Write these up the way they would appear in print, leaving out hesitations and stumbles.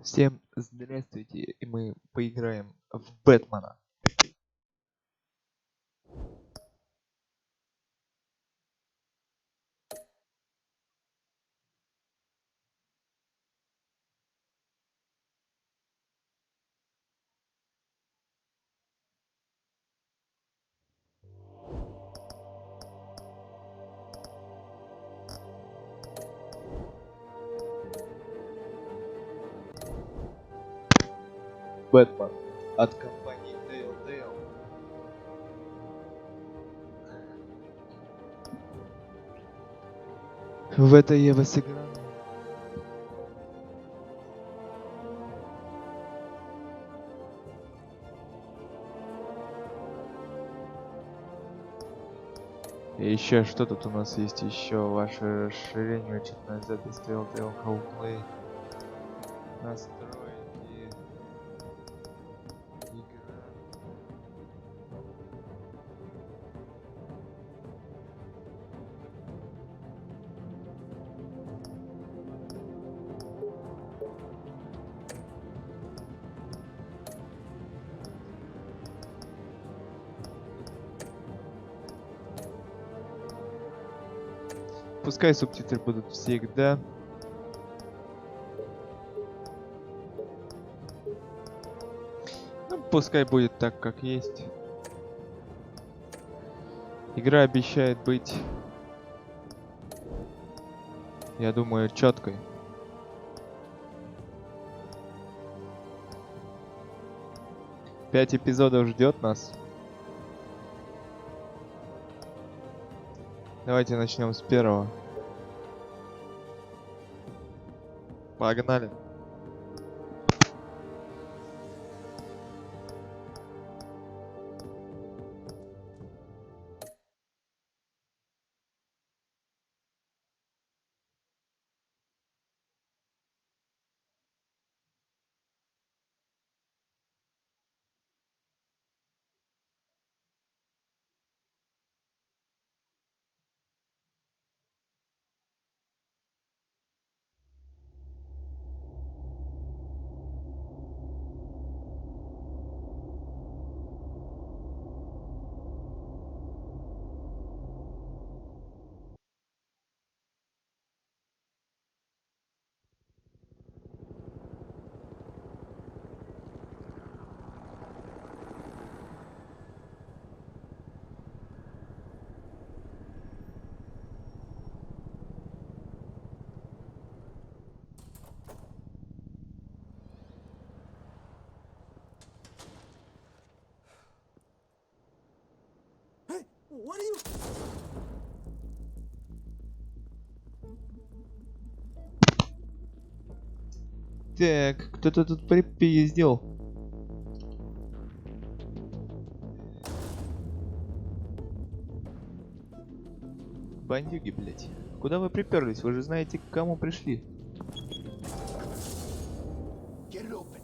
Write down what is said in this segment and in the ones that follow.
Всем здравствуйте, и мы поиграем в Бэтмена. Бэтмен от компании Telltale. В это я вас играю. И еще что тут у нас есть еще? Ваше расширение, учетная запись Telltale Play. Настройки. Игра. Пускай субтитры будут всегда. Ну, пускай будет так, как есть. Игра обещает быть, я думаю, четкой. Пять эпизодов ждет нас. Давайте начнем с первого. Погнали. What are you? Так, кто-то тут припиздил. Бандюги, блять. Куда вы приперлись? Вы же знаете, к кому пришли. Get it open.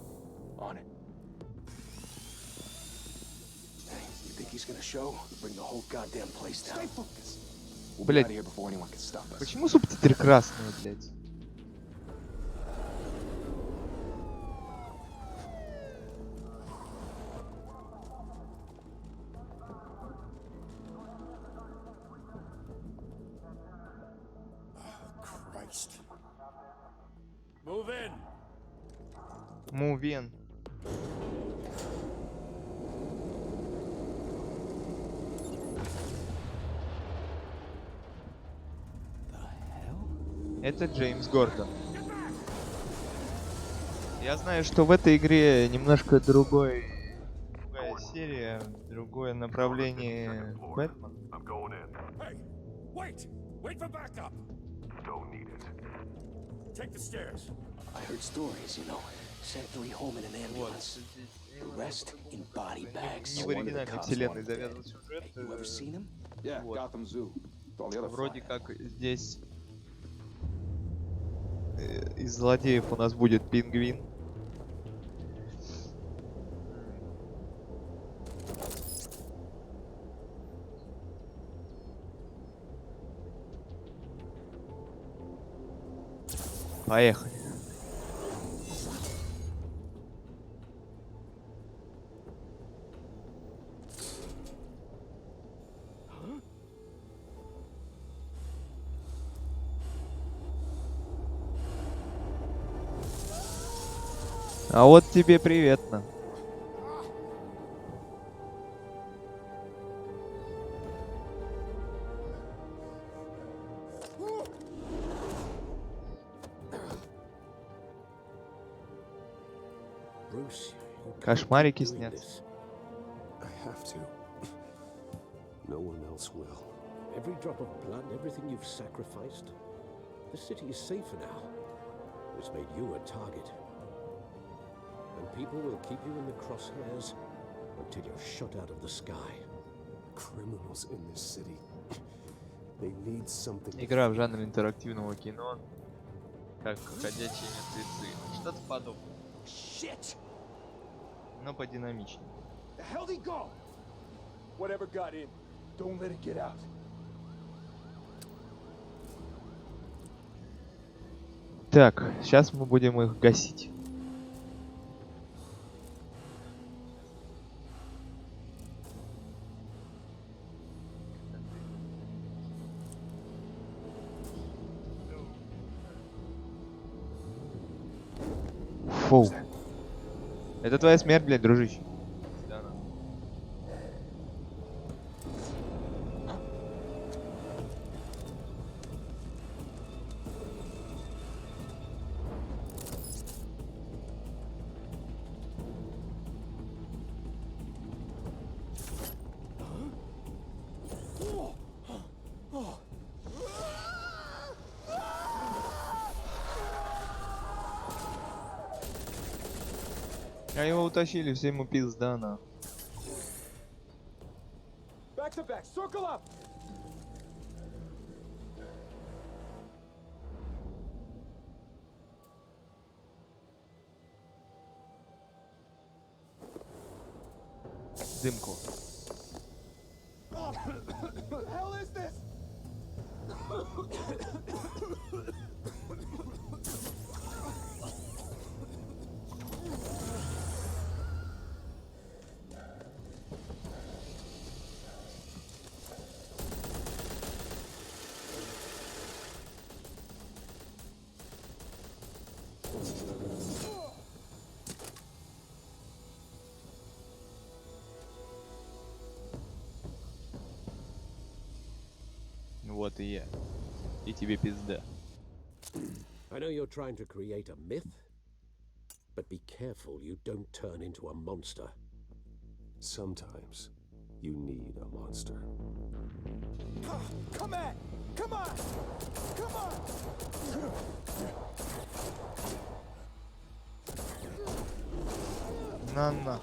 On it. Hey, you think he's gonna show? Bring the whole goddamn place down. Stay focused. We'll be out of here before anyone can stop us. Почему субтитры красные, блять? Christ. Move in. Мувен. Это Джеймс Гордон. Я знаю, что в этой игре немножко другая серия, другое направление Бэтмена. Hey, wait! Wait for backup! Don't need it. Take the stairs. I heard stories, you know. Sent 3 home in an ambulance. The rest in body bags. Не в оригинальной вселенной завязан сюжет. You ever seen him? Yeah, Вот. Gotham Zoo. With all the other Вроде flying. как здесь из злодеев у нас будет пингвин. Поехали. А вот тебе привет, на. Bruce, you can't Кошмарики keep doing снятся. this. I have to. No one else will. Every drop of blood, everything you've sacrificed. The city is safer now. It's made you a target. And people will keep you in the crosshairs until you're shot out of the sky. Criminals in this city. They need something. Игра в жанре интерактивного кино, как ходячие мертвецы. Что-то подобное. Shit! Но подинамичнее. The hell did he go? Whatever got in, don't let it get out. Так, сейчас мы будем их гасить. Фу. Это твоя смерть, блядь, дружище. Да, на. А его утащили, все ему пизда, на. Back to back, circle up! Дымку. What the hell is this? Вот и я. И тебе пизда. I know you're trying to create a myth, but be careful you don't turn into a monster. Sometimes you need a monster. Come at! Come on! Come on! На.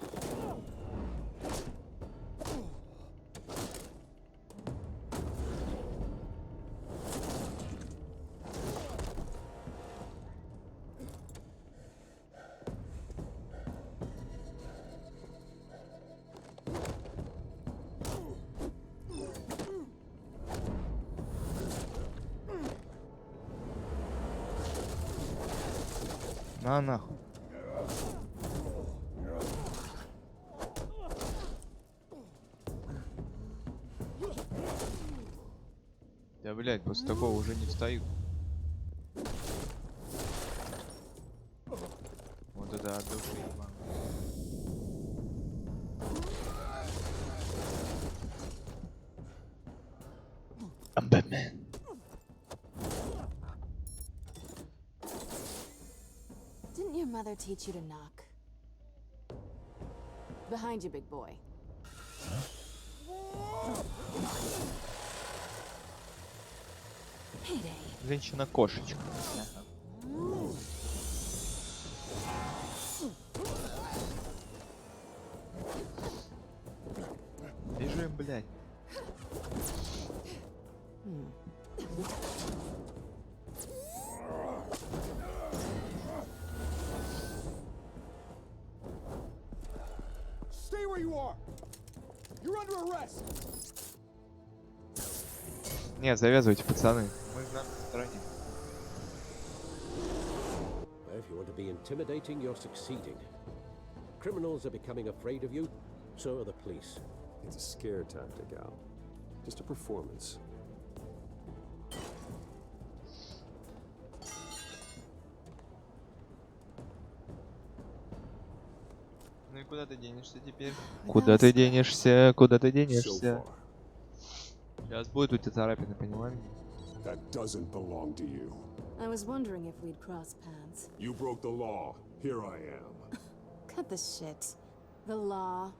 На нахуй. Да, блядь, после такого уже не встаю. Вот это от души, ебан. I'm Batman. Didn't your mother teach you to knock? Behind you, big boy. Payday. Женщина-кошечка. Бежим, блядь. Stay where you are! You're under arrest! Нет, завязывайте, пацаны. Мы в нашей стороне. If you want to be intimidating, you're succeeding. Criminals are becoming afraid of you, so are the police. It's a scare tactic, Al. Just a performance. куда ты денешься теперь? I Куда gotta ты stop. денешься? Куда ты So денешься? far, Сейчас будет у тебя царапины, понимаешь? that doesn't belong to you. I was wondering if we'd cross paths. You broke the law. Here I am. Cut the shit. The law.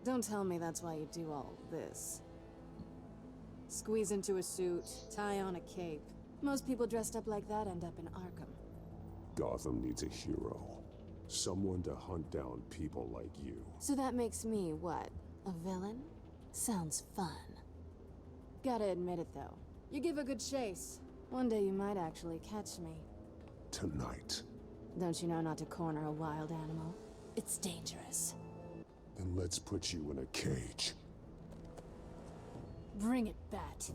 Don't tell me that's why you do all this. Squeeze into a suit, tie on a cape. Most people dressed up like that end up in Arkham. Gotham needs a hero. Someone to hunt down people like you. So that makes me, what, a villain? Sounds fun. Gotta admit it, though. You give a good chase. One day you might actually catch me. Tonight. Don't you know not to corner a wild animal? It's dangerous. Then let's put you in a cage. Bring it, Bat.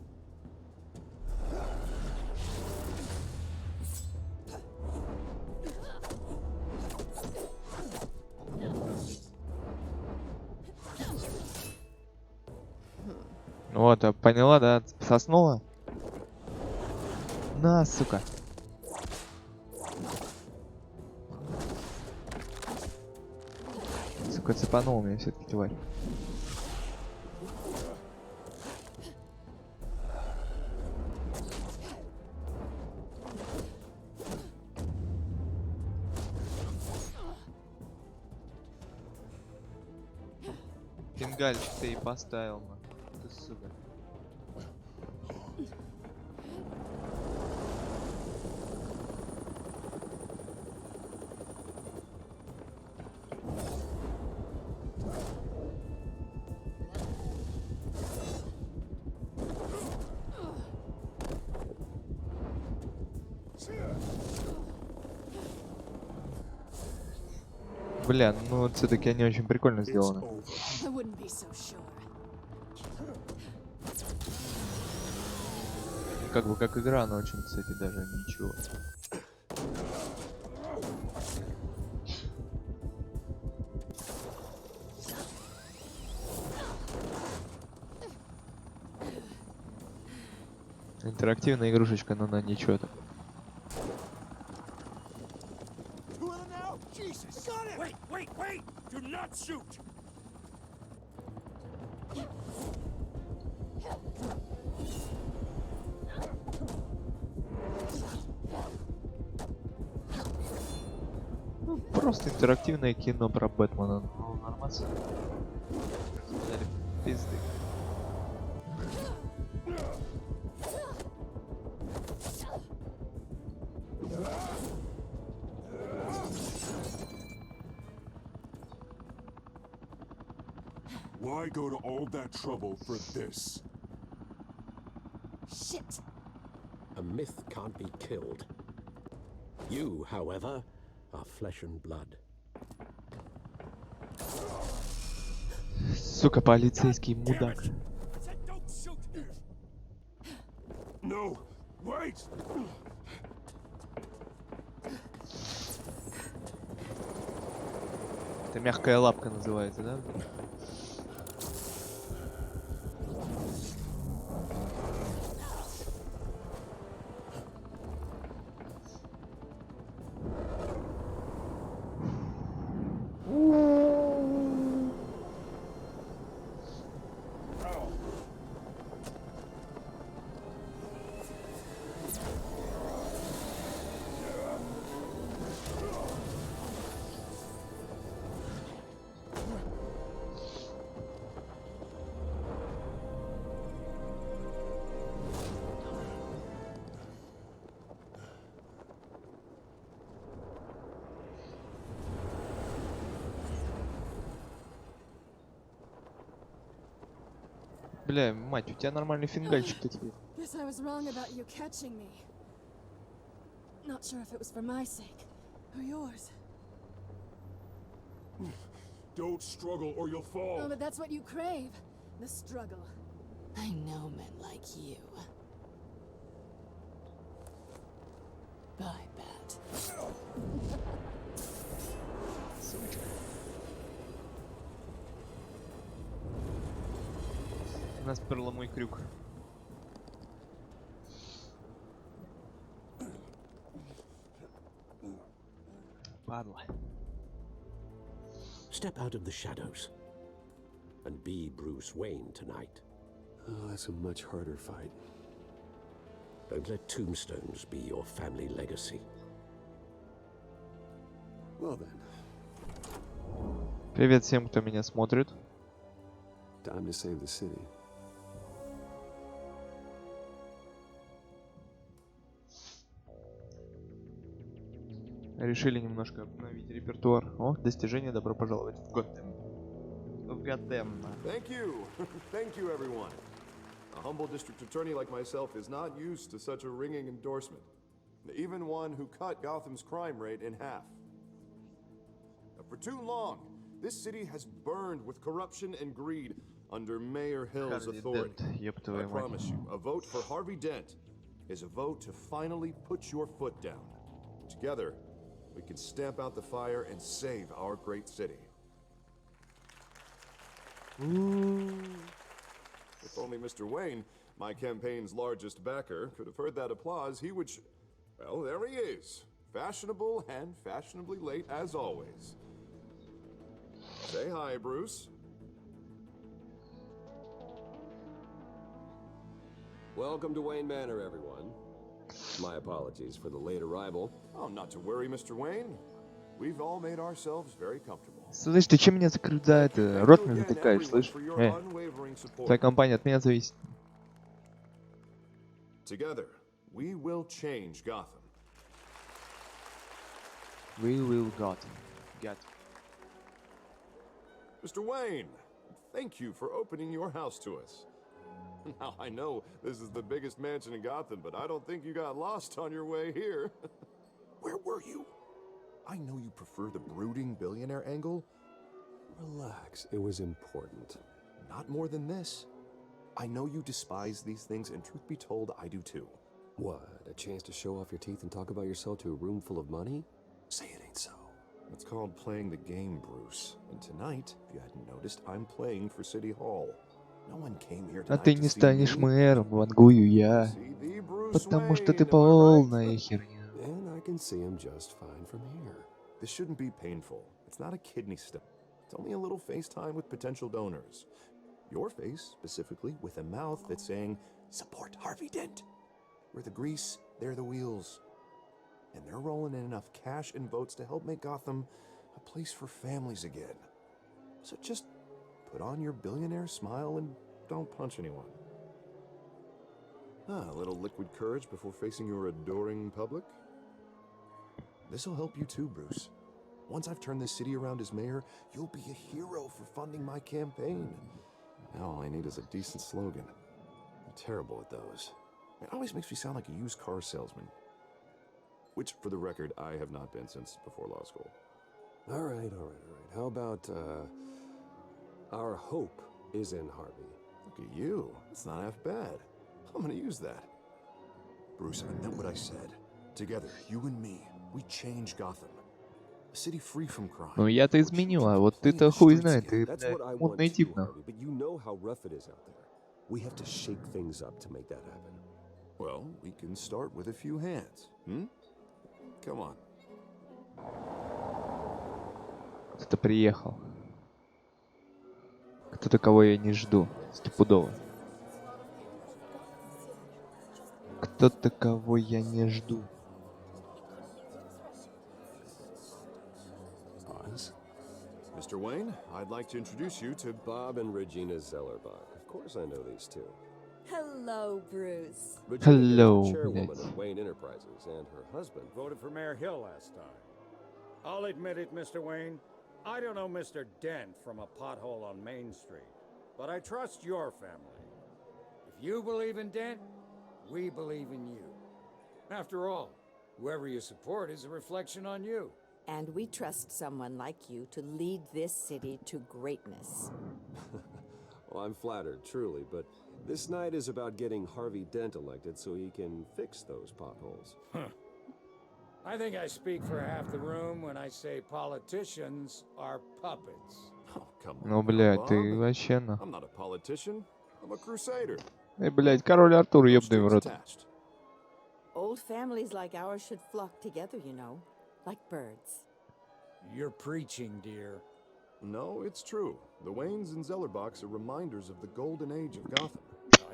Вот, поняла, да? Соснула? На, сука. Сука, цепанул меня все-таки, тварь. Фингальчик ты и поставил, man. Ты, сука. Бля, ну все-таки они очень прикольно It's сделаны. over. I wouldn't be so sure. Как бы как игра, но очень, кстати, даже ничего. Интерактивная игрушечка, но она ничего так. Wait, wait, wait! Do not shoot! Ну, просто интерактивное кино про Бэтмена. Ну, нормально. Как сказали, пизды. Why go to all that trouble for this? Shit! A myth can't be killed. You, however, are flesh and blood. Сука, полицейский мудак. I said don't shoot! No! Wait! Это мягкая лапка называется, да? Бля, мать, у тебя нормальный фингальчик-то теперь. Guess I was wrong about you catching me. Not sure if it was for my sake or yours. Don't struggle or you'll fall. Oh, but that's what you crave. The struggle. I know men like you. Bye, Bat. Она сперла мой крюк. Падла. step out of the shadows and be Bruce Wayne tonight. Oh, that's a much harder fight. Don't let tombstones be your family legacy. Well then, Привет всем, кто меня смотрит. time to save the city. Решили немножко обновить репертуар. О, достижение, добро пожаловать в Готэм. В Готэм. Thank you. Thank you, everyone. A humble district attorney like myself is not used to such a ringing endorsement. Even one who cut Gotham's crime rate in half. For too long, this city has burned with corruption and greed under Mayor Hill's Harvey authority. Dent, ёб I твою мать. promise you, a vote for Harvey Dent is a vote to finally put your foot down. Together, we can stamp out the fire and save our great city. If only Mr. Wayne, my campaign's largest backer, could have heard that applause, he would well, there he is. Fashionable and fashionably late as always. Say hi, Bruce. Welcome to Wayne Manor, everyone. My apologies for the late arrival. Oh, not to worry, Mr. Wayne. We've all made ourselves very comfortable. Слышь, ты чем меня закрыть за это? Рот мне затыкаешь, слышь? Unwavering support. Твоя компания от меня зависит. Together, we will change Gotham. We will Gotham. Mr. Wayne, thank you for opening your house to us. Now, I know this is the biggest mansion in Gotham, but I don't think you got lost on your way here. Where were you? I know you prefer the brooding billionaire angle. Relax, it was important. Not more than this. I know you despise these things, and truth be told, I do too. What, a chance to show off your teeth and talk about yourself to a room full of money? Say it ain't so. It's called playing the game, Bruce. And tonight, if you hadn't noticed, I'm playing for City Hall. No one came here А tonight ты to не see станешь me. мэром, вангую я. See the Bruce Потому что ты Wayne, am I right? полная херня. And I can see him just fine from here. This shouldn't be painful. It's not a kidney stone. It's only a little FaceTime with potential donors. Your face, specifically, with a mouth that's saying, support Harvey Dent. We're the grease, they're the wheels. And they're rolling in enough cash and votes to help make Gotham a place for families again. So just put on your billionaire smile and don't punch anyone. A little liquid courage before facing your adoring public. This'll help you too, Bruce. Once I've turned this city around as mayor, you'll be a hero for funding my campaign. Now all I need is a decent slogan. I'm terrible at those. It always makes me sound like a used car salesman. Which, for the record, I have not been since before law school. All right. How about, our hope is in Harvey? Look at you. It's not half bad. I'm gonna use that. Bruce, I meant what I said. Together, you and me, we change Gotham. A city free from crime. Ну я-то изменил, а вот ты-то хуй знает, ты, That's блядь, what I want мутный too, тип, нахуй. Harvey, but you know how rough it is out there. We have to shake things up to make that happen. Well, we can start with a few hands. Come on. Кто-то приехал. Кто-то, кого я не жду. Стопудово. Кто-то, кого я не жду. Pause. Mr. Wayne, I'd like to introduce you to Bob and Regina Zellerbach. Of course I know these two. Hello, Bruce. Regina is Hello, the chairwoman блядь. of Wayne Enterprises, and her husband. Voted for Mayor Hill last time. I'll admit it, Mr. Wayne. I don't know Mr. Dent from a pothole on Main Street, but I trust your family. If you believe in Dent, we believe in you. After all, whoever you support is a reflection on you. And we trust someone like you to lead this city to greatness. Well, I'm flattered, truly, but this night is about getting Harvey Dent elected so he can fix those potholes. I think I speak for half the room when I say politicians are puppets. Oh, come on. Ну, now, блядь, ты Bob. вообще на... I'm not a politician. I'm a crusader. блядь, король Артур, No ёбаный в strings рот. attached. Old families like ours should flock together, you know, like birds. You're preaching, dear. No, it's true. The Waynes and Zellerbachs are reminders of the golden age of Gotham.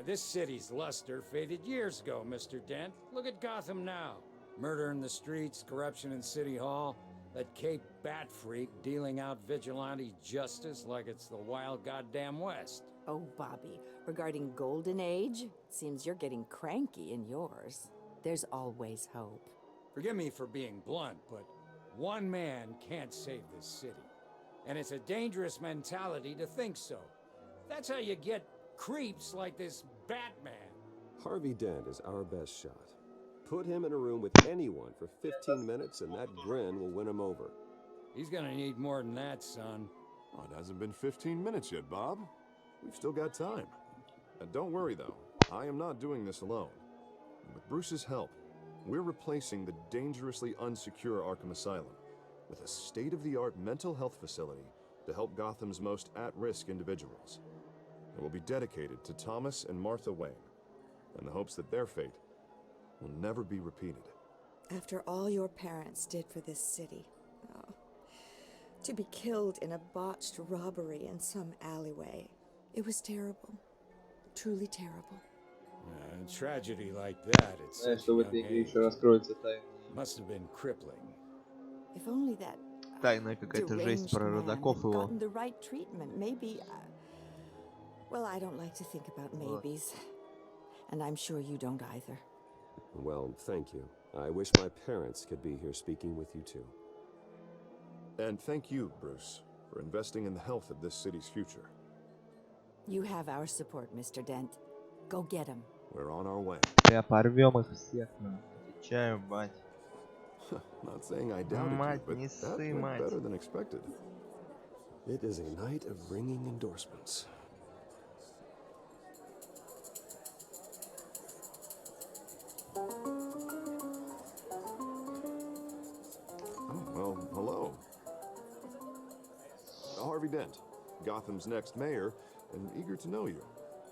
This city's luster faded years ago, Mr. Dent. Look at Gotham now. Murder in the streets, corruption in City Hall, that Cape Bat freak dealing out vigilante justice like it's the wild goddamn West. Oh, Bobby, regarding Golden Age, seems you're getting cranky in yours. There's always hope. Forgive me for being blunt, but one man can't save this city. And it's a dangerous mentality to think so. That's how you get creeps like this Batman. Harvey Dent is our best shot. Put him in a room with anyone for 15 minutes and that grin will win him over. He's gonna need more than that, son. Oh, it hasn't been 15 minutes yet, Bob. We've still got time. And don't worry, though. I am not doing this alone. With Bruce's help, we're replacing the dangerously unsecure Arkham Asylum with a state-of-the-art mental health facility to help Gotham's most at-risk individuals. It will be dedicated to Thomas and Martha Wayne, in the hopes that their fate will never be repeated. After all your parents did for this city, oh, to be killed in a botched robbery in some alleyway, it was terrible. Truly terrible. A tragedy like that, it's Знаешь, что в этой игре еще раскроется must have been crippling. If only that тайная какая-то жесть deranged про man родаков had его. gotten the right treatment, maybe. Well, I don't like to think about maybes, and I'm sure you don't either. Well, thank you. I wish my parents could be here speaking with you too. And thank you, Bruce, for investing in the health of this city's future. You have our support, Mr. Dent. Go get him. We're on our way. Я порвем их всех, отвечаю, мать. Not saying I doubted Мать, you, but не that ссы, went мать. better than expected. It is a night of ringing endorsements. Oh, well, hello. Harvey Dent, Gotham's next mayor, and eager to know you.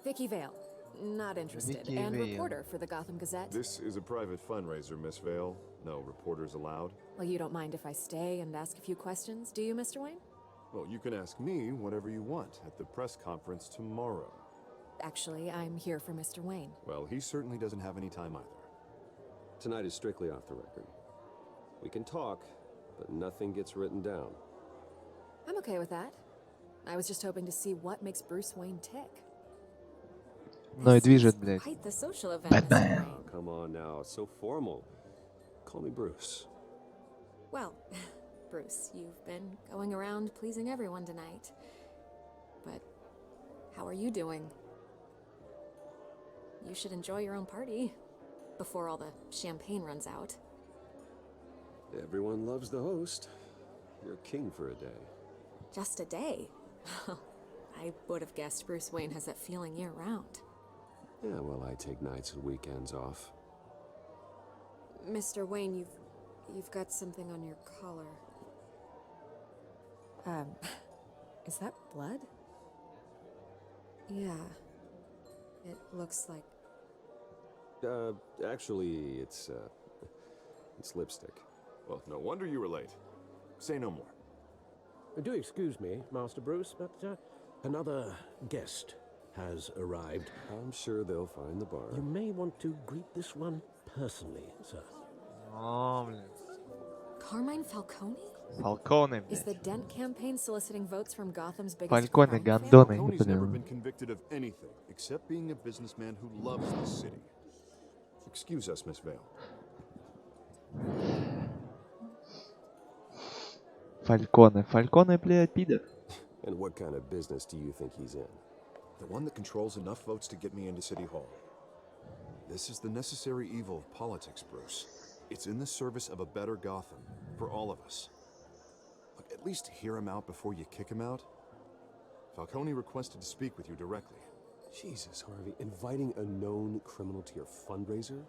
Vicky Vale. Not interested. Vicky and Vale. reporter for the Gotham Gazette. This is a private fundraiser, Miss Vale. No reporters allowed. Well, you don't mind if I stay and ask a few questions, do you, Mr. Wayne? Well, you can ask me whatever you want at the press conference tomorrow. Actually, I'm here for Mr. Wayne. Well, he certainly doesn't have any time either. Tonight is strictly off the record. We can talk, but nothing gets written down. I'm okay with that. I was just hoping to see what makes Bruce Wayne tick. Мной движет, This is блядь. quite the social event, Mr. Batman. Wayne. Oh, come on now, it's so formal. Call me Bruce. Well, Bruce, you've been going around pleasing everyone tonight. But how are you doing? You should enjoy your own party before all the champagne runs out. Everyone loves the host. You're king for a day. Just a day. I would have guessed Bruce Wayne has that feeling year-round. Yeah, well, I take nights and weekends off. Mr. Wayne, you've got something on your collar. Is that blood? Yeah. It looks like... Actually, it's lipstick. Well, no wonder you were late. Say no more. Do excuse me, Master Bruce, but another guest has arrived. I'm sure they'll find the bar. You may want to greet this one personally, sir. О, блин. Carmine Falcone? Фалконе, Is the блядь. Dent campaign soliciting votes from Gotham's biggest Фальконе, crime гандоны, Tony's never been блин. convicted of anything except being a businessman who loves this city. Excuse us, Miss Vale. Фальконе. Фальконе, блядь, пидор. And what kind of business do you think he's in? The one that controls enough votes to get me into City Hall. This is the necessary evil of politics, Bruce. It's in the service of a better Gotham, for all of us. Look, at least hear him out before you kick him out. Falcone requested to speak with you directly. Jesus, Harvey, inviting a known criminal to your fundraiser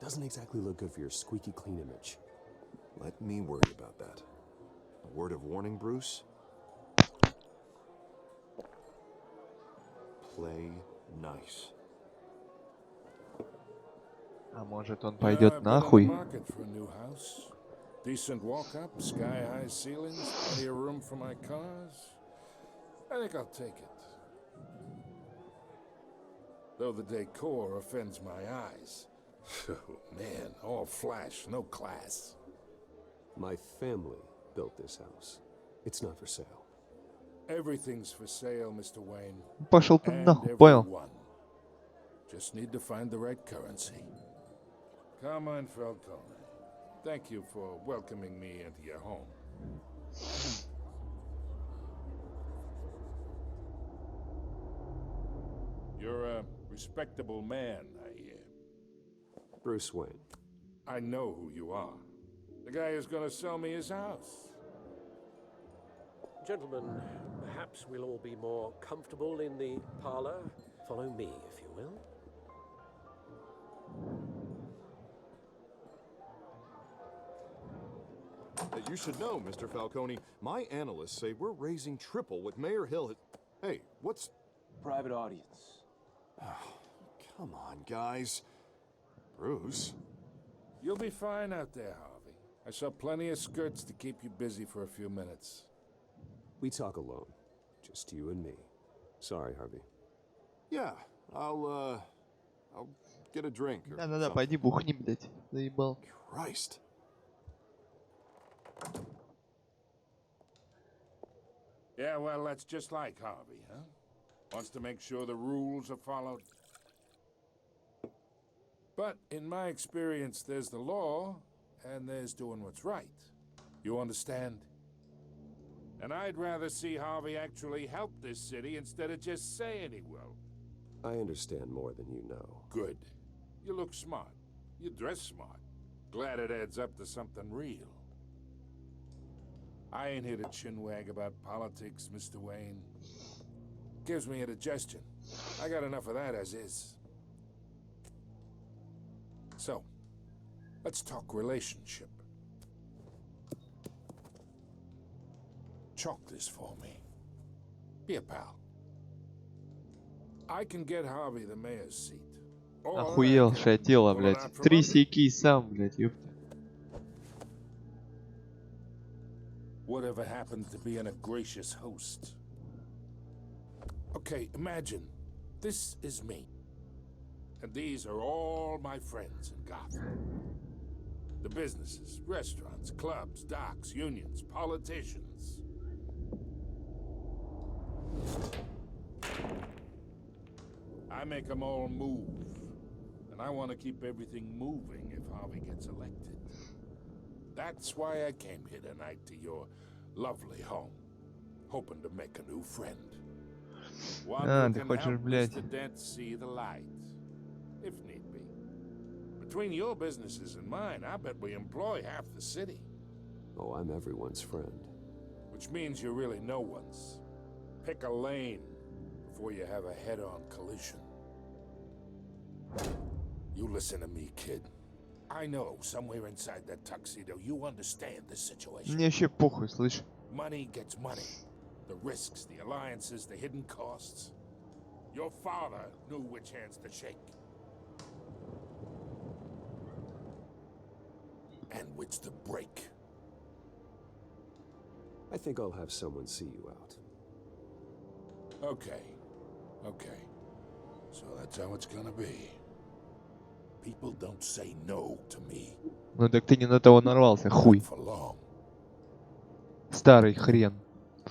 doesn't exactly look good for your squeaky clean image. Let me worry about that. A word of warning, Bruce? Play nice. А может он пойдет нахуй? Market for a new house. Decent walk-up, sky-high ceilings, plenty of room for my cars. I think I'll take it. Though the decor offends my eyes. Oh, man, all flash, no class. My family built this house. It's not for sale. Everything's for sale, Mr. Wayne. Пошел ты And нахуй, понял? everyone. Just need to find the right currency. Come on, Falcone. Thank you for welcoming me into your home. You're a respectable man, I hear. Bruce Wayne. I know who you are. The guy who's gonna sell me his house. Gentlemen, perhaps we'll all be more comfortable in the parlor. Follow me, if you will. You should know, Mr. Falcone, my analysts say we're raising triple what Mayor Hill had... Hey, what's... Private audience. Come on, guys. Bruce? You'll be fine out there, Harvey. I saw plenty of skirts to keep you busy for a few minutes. We talk alone. Just you and me. Sorry, Harvey. Yeah, I'll get a drink or Да-да-да, something. пойди бухни, блядь. Заебал. Christ. Yeah, well, that's just like Harvey, huh? Wants to make sure the rules are followed. But in my experience, there's the law, and there's doing what's right. You understand? And I'd rather see Harvey actually help this city instead of just saying he will. I understand more than you know. Good. You look smart. You dress smart. Glad it adds up to something real. I ain't here to chinwag about politics, Mr. Wayne. Gives me indigestion. I got enough of that as is. So, let's talk relationship. Chalk this for me. Be a pal. I can get Harvey the mayor's seat. Or I Охуевшее can тело, pull it блядь. out from 3 under. сейки сам, блядь, ёпта. Whatever happened to being a gracious host? Okay, imagine this is me. And these are all my friends in Gotham. The businesses, restaurants, clubs, docks, unions, politicians. I make them all move. And I want to keep everything moving if Harvey gets elected. That's why I came here tonight to your lovely home, hoping to make a new friend. One who ты can хочешь, help блядь. Mr. Dent see the light, if need be. Between your businesses and mine, I bet we employ half the city. Oh, I'm everyone's friend. Which means you're really no one's. Pick a lane before you have a head-on collision. You listen to me, kid. I know somewhere inside that tuxedo you understand this situation. Мне вообще похуй, слышь. Money gets money. The risks, the alliances, the hidden costs. Your father knew which hands to shake. And which to break. I think I'll have someone see you out. Okay. Okay. So that's how it's gonna be. People don't say no to me. Ну так ты не на того нарвался, хуй. For long. Старый хрен.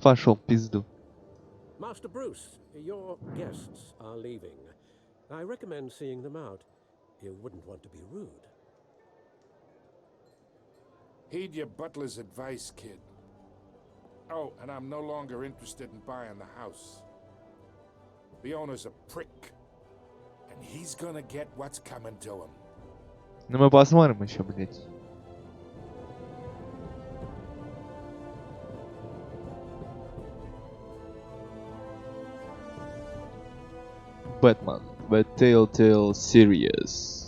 Пошел в пизду. Master Bruce, your guests are leaving. I recommend seeing them out. You wouldn't want to be rude. Heed your butler's advice, kid. Oh, and I'm no longer interested in buying the house. The owner's a prick. And he's gonna get what's coming to him. Ну мы посмотрим еще, блядь. Batman, The Telltale Series.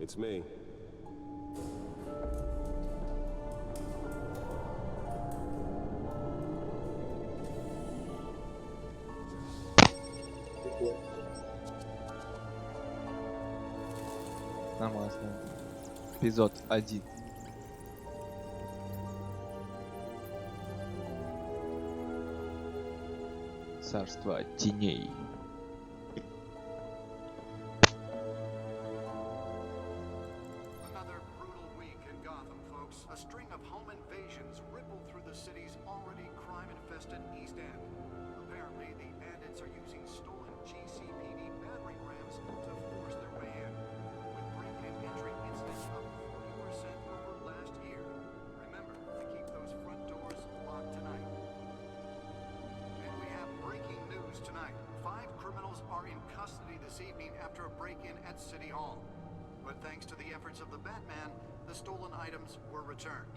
It's me. Нормально. Эпизод 1. Царство теней. Another brutal week in Gotham, folks. A string of home invasions rippled through the city's already crime-infested East End. Apparently, the bandits are using stolen GCPD battering rams to force their way in, with break-in entry incidents up 40% over last year. Remember to keep those front doors locked tonight. And we have breaking news tonight. 5 criminals are in custody this evening after a break-in at City Hall. But thanks to the efforts of the Batman, the stolen items were returned.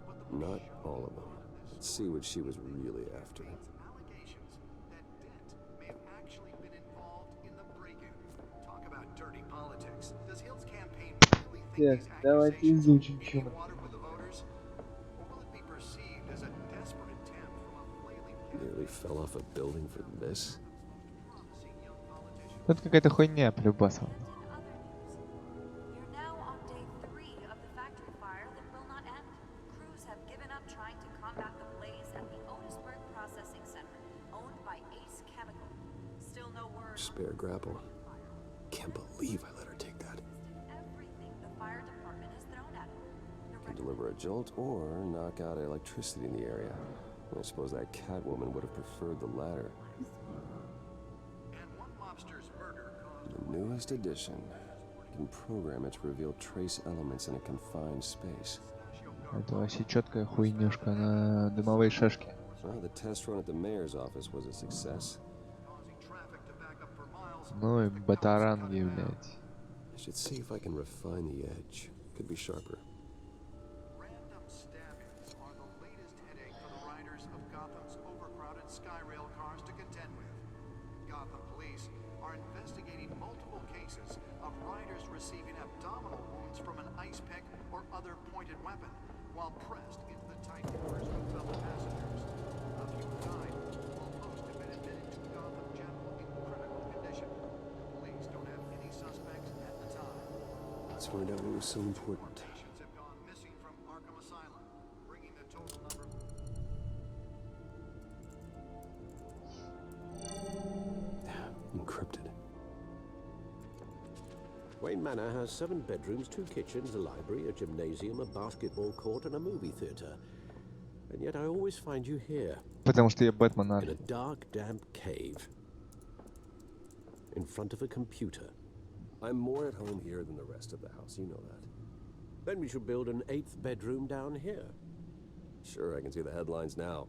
But the Not all of them. Let's see what she was really after. allegations that Dent may have actually been involved in the break-in. Talk about dirty politics. Does Hill's campaign really think these давайте accusations изучим, will чё be water with the voters? Or will it be perceived as a desperate attempt from a flailing Nearly fell off a building for this. promising young politician? Тут какая-то хуйня плюбасова. You're now on day 3 of the factory fire that will not end. Crews have given up trying to combat the blaze at the Otisburg Processing Center, owned by Ace Chemical. Still no word on Spare grapple. Can't believe I let her take that. everything the fire department has thrown at it. Can deliver a jolt or knock out electricity in the area. I suppose that Catwoman would have preferred the latter. And one mobster's murder caused The newest addition. You can program it to reveal trace elements in a confined space. Это вообще четкая хуйнюшка на дымовые шашки. Well, the test run at the mayor's office was a success. causing traffic to back up for miles. Ну и батаранги, блядь. I should see if I can refine the edge. Could be sharper. Random stabbings are the latest headache for the riders of Gotham's overcrowded Skyrail cars to contend with. Gotham police are investigating multiple cases of riders receiving abdominal wounds from an ice pick or other pointed weapon while pressed into the tight quarters with fellow passengers. A few died, while most have been admitted to Gotham General in critical condition. Police don't have any suspects at the time. Let's find out what was so important. Patients have gone missing from Arkham Asylum, bringing the total number. Encrypted. Wayne Manor has 7 bedrooms, 2 kitchens, a library, a gymnasium, a basketball court, and a movie theater. And yet I always find you here, Потому что я Бэтмен, in a dark, damp cave, in front of a computer. I'm more at home here than the rest of the house, you know that. Then we should build an 8th bedroom down here. Sure, I can see the headlines now.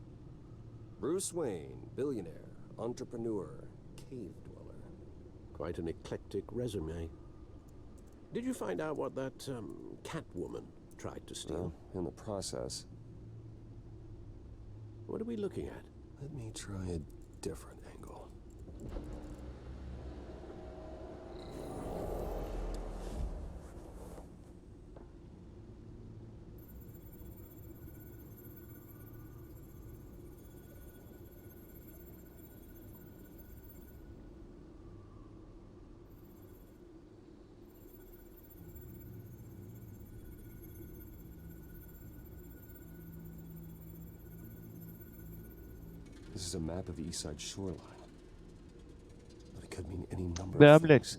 Bruce Wayne, billionaire, entrepreneur, cave dweller. Quite an eclectic resume. Did you find out what that Catwoman tried to steal? Well, in the process, What are we looking at? let me try a different angle. This is a map of the east side shoreline. But it could mean any number Да, of блядь. things.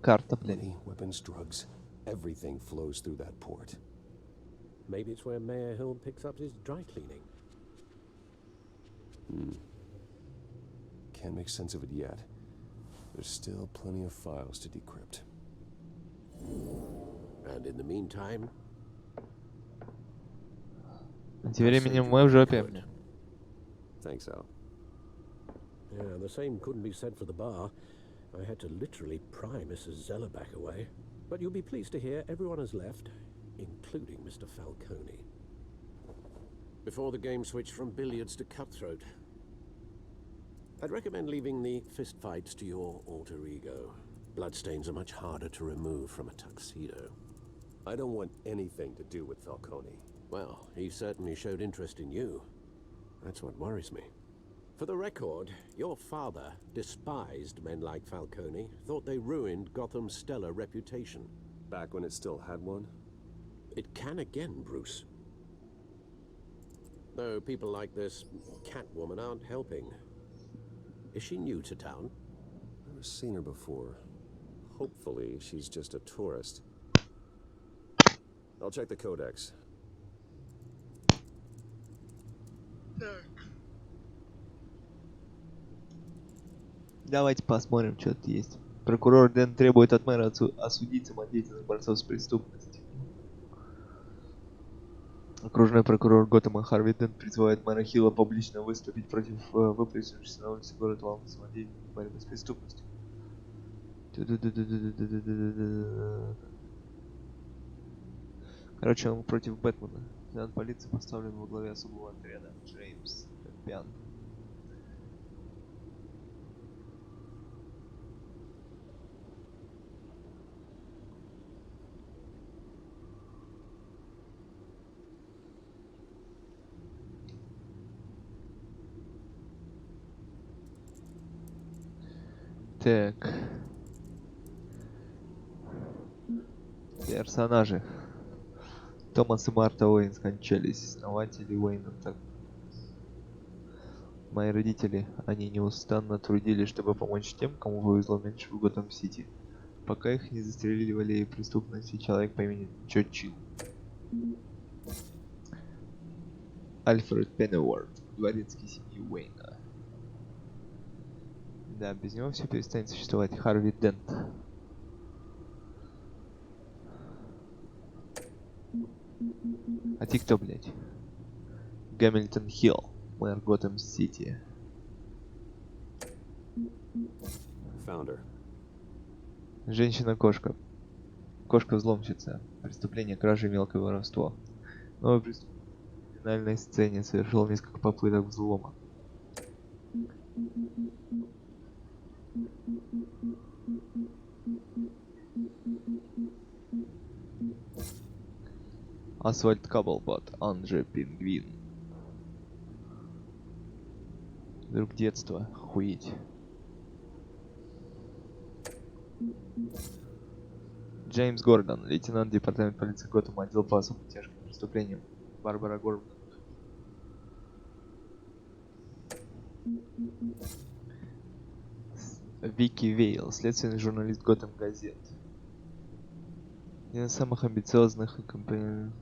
Карта, блядь. Money, weapons, drugs, everything flows through that port. Maybe it's where Mayor Hill picks up his dry cleaning. Can't make sense of it yet. There's still plenty of files to decrypt. And in the meantime, Тем временем мы в жопе. good. Thanks, Al. Yeah, the same couldn't be said for the bar. I had to literally pry Mrs. Zellerback away. But you'll be pleased to hear everyone has left, including Mr. Falcone. Before the game switched from billiards to cutthroat. I'd recommend leaving the fistfights to your alter ego. Bloodstains are much harder to remove from a tuxedo. I don't want anything to do with Falcone. Well, he certainly showed interest in you. That's what worries me. For the record, your father despised men like Falcone, thought they ruined Gotham's stellar reputation. Back when it still had one? It can again, Bruce. Though people like this Catwoman aren't helping. Is she new to town? Never seen her before. Hopefully, she's just a tourist. I'll check the codex. Давайте посмотрим, что тут есть. Прокурор Дэн требует от мэра осудить самодеятельных борцов с преступностью. Окружной прокурор Готэма Харви Дент призывает мэра Хилла публично выступить против выплеснувшейся на улице города волны самодеятельной борьбы с преступностью. Короче, он против Бэтмена. Лейтенант полиции поставлен во главе особого отряда. Джеймс Пян. Так. Персонажи. Томас и Марта Уэйн скончались. Основатели Уэйна так. Мои родители, они неустанно трудились, чтобы помочь тем, кому повезло меньше в Готэм-Сити. Пока их не застрелили в аллее преступности человек по имени Чочил. Альфред Пенниуорт, дворецкий семьи Уэйна. Да, без него все перестанет существовать. Харви Дент. А ты кто, блядь? Гамильтон Хилл, мэр Готэм-Сити. Founder. Женщина-кошка. Кошка-взломщица. Преступление, кража и мелкое воровство. Новый преступник в криминальной сцене совершил несколько попыток взлома. Асфальт Каблбот, он же Пингвин. Друг детства, охуеть. Джеймс Гордон, лейтенант департамента полиции Готэма, отдел по особо тяжким преступлениям. Барбара Гордон. Вики Вейл, следственный журналист Готэм Газет. Один из самых амбициозных и компанийных.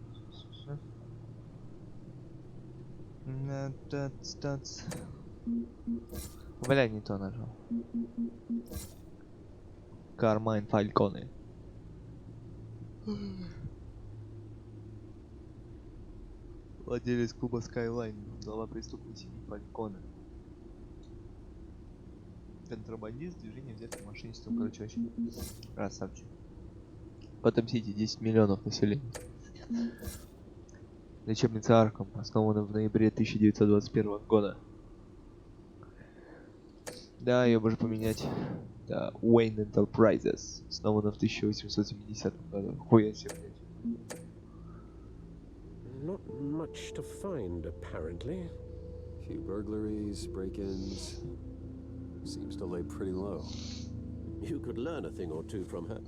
Бля, не то нажал. Кармайн Фальконе. Владелец клуба Skyline, глава преступной семьи Фальконе. Контрабандист, движение взятых мошенничеством, короче, вообще красавчик. Готэм-Сити 10 миллионов населения. Лечебница Арком, основана в ноябре 1921 года. Да, ее можно поменять. Да, Wayne Enterprises, основана в 1870 году. Хуя себе, блядь. Not much to find, apparently. Few burglaries, break-ins. Seems to lay pretty low. You could learn a thing or two from her.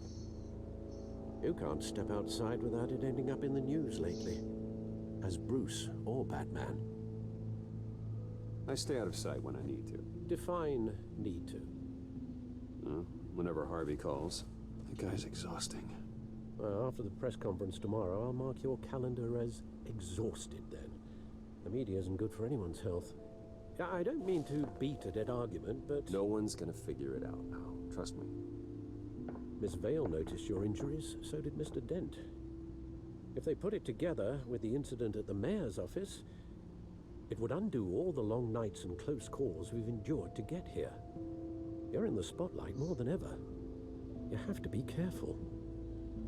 You can't step outside without it ending up in the news lately. As Bruce or Batman. I stay out of sight when I need to. Define need to. Whenever Harvey calls. The guy's exhausting. Well, after the press conference tomorrow, I'll mark your calendar as exhausted then. The media isn't good for anyone's health. I don't mean to beat a dead argument, but... No one's gonna figure it out now. Trust me. Miss Vale noticed your injuries, so did Mr. Dent. If they put it together with the incident at the mayor's office, it would undo all the long nights and close calls we've endured to get here. You're in the spotlight more than ever. You have to be careful.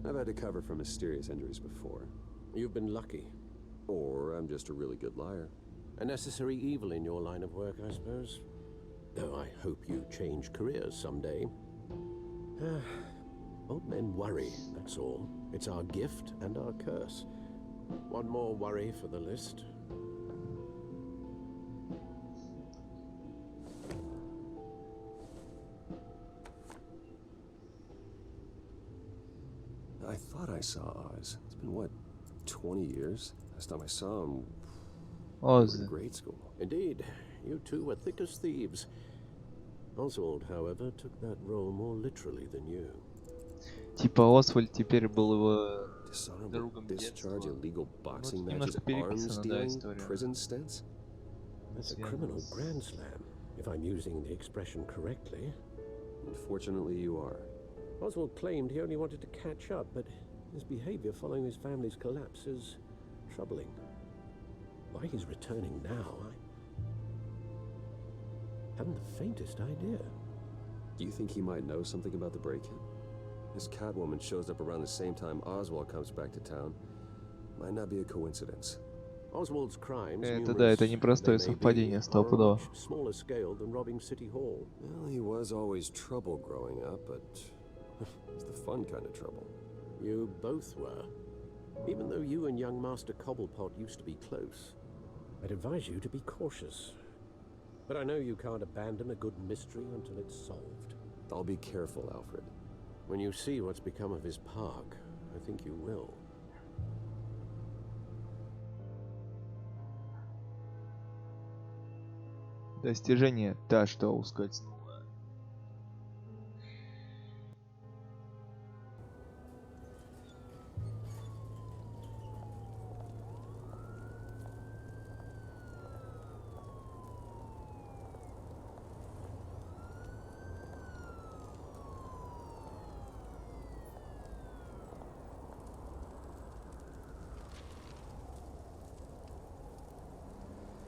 I've had to cover for mysterious injuries before. You've been lucky. Or I'm just a really good liar. A necessary evil in your line of work, I suppose. Though I hope you change careers someday. Old men worry, that's all. It's our gift and our curse. One more worry for the list. I thought I saw Oz. It's been, what, 20 years? Last time I saw him, we were Oz. in grade school. Indeed, you two were thick as thieves. Oswald, however, took that role more literally than you. Типа Освальд теперь был его Dishonorable другом discharge, детства. illegal boxing Вот matches, немножко arms переписана, да, dealing, история. prison stints. That's a Связано criminal с- grand slam, if I'm using the expression correctly. Unfortunately, you are. Oswald claimed he only wanted to catch up, but his behavior following his family's collapse is troubling. Why he's returning now, I haven't the faintest idea. Do you think he might know something about the break-in? This Catwoman shows up around the same time Oswald comes back to town. Might not be a coincidence. Oswald's crimes, Это да, это numerous непростое they may be, совпадение, are on стопудово. a much smaller scale than robbing City Hall. Well, he was always trouble growing up, but it's the fun kind of trouble. You both were. Even though you and young Master Cobblepot used to be close, I'd advise you to be cautious. But I know you can't abandon a good mystery until it's solved. I'll be careful, Alfred. When you see what's become of his park, I think you will. Достижение та, что ускользнула.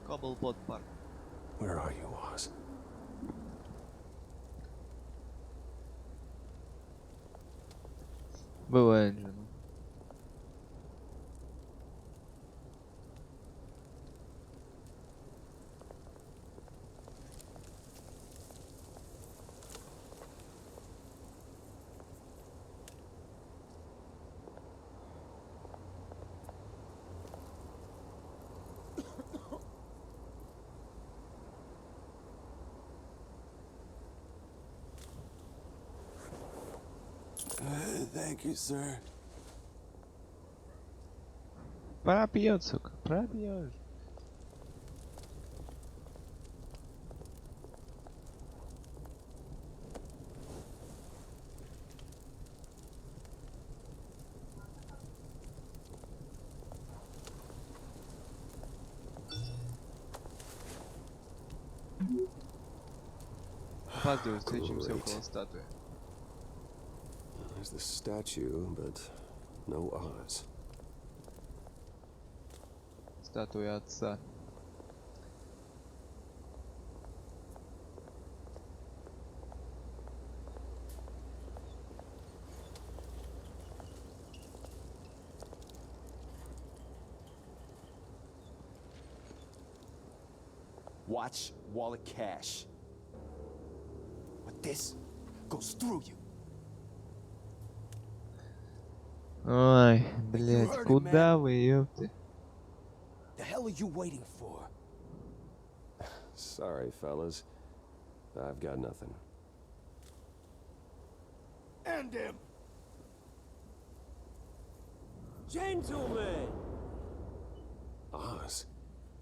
Cobblepot парк. Where are you, Oz? Бывает же, ну. Thank you, sir. Пропьет, сука, пропьешь. Опаздываю, встретимся около статуи. There's the statue, but no Oz. Статуя отца. Watch wallet cash. But this goes through you. Ой, блять, heard it, куда вы, ёпты? The hell are you waiting for? Sorry, fellas. I've got nothing. End him! Gentlemen! Oz?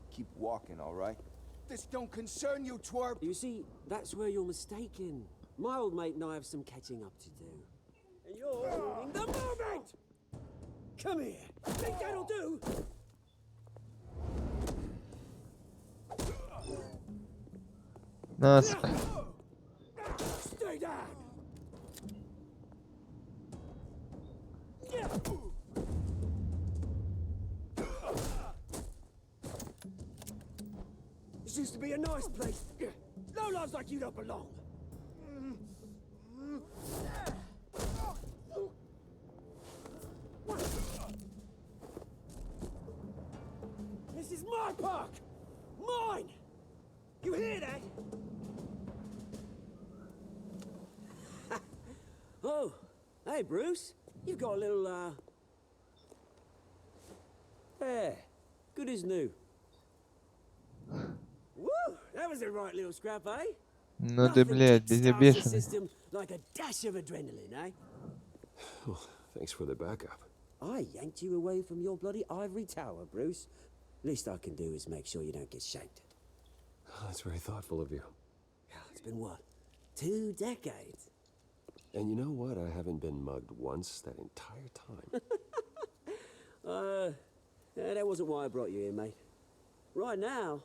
Keep walking, all right? This don't concern you, twerp! You see, that's where you're mistaken. My old mate and I have some catching up to do. And you're ruining the moment! Come here! Think that'll do? Нас. Stay down! This used to be a nice place. No lives like you don't belong. This is my park! Mine! You hear that? Hey, Bruce. You've got a little, There. Good as new. Woo! That was a right little scrap, eh? Ну да, Nothing блядь, дядя kickstarts the бешеный. system like a dash of adrenaline, eh? Thanks for the backup. I yanked you away from your bloody ivory tower, Bruce. Least I can do is make sure you don't get shanked. That's very thoughtful of you. It's been what? 2 decades? And you know what? I haven't been mugged once that entire time. That wasn't why I brought you here, mate. Right now,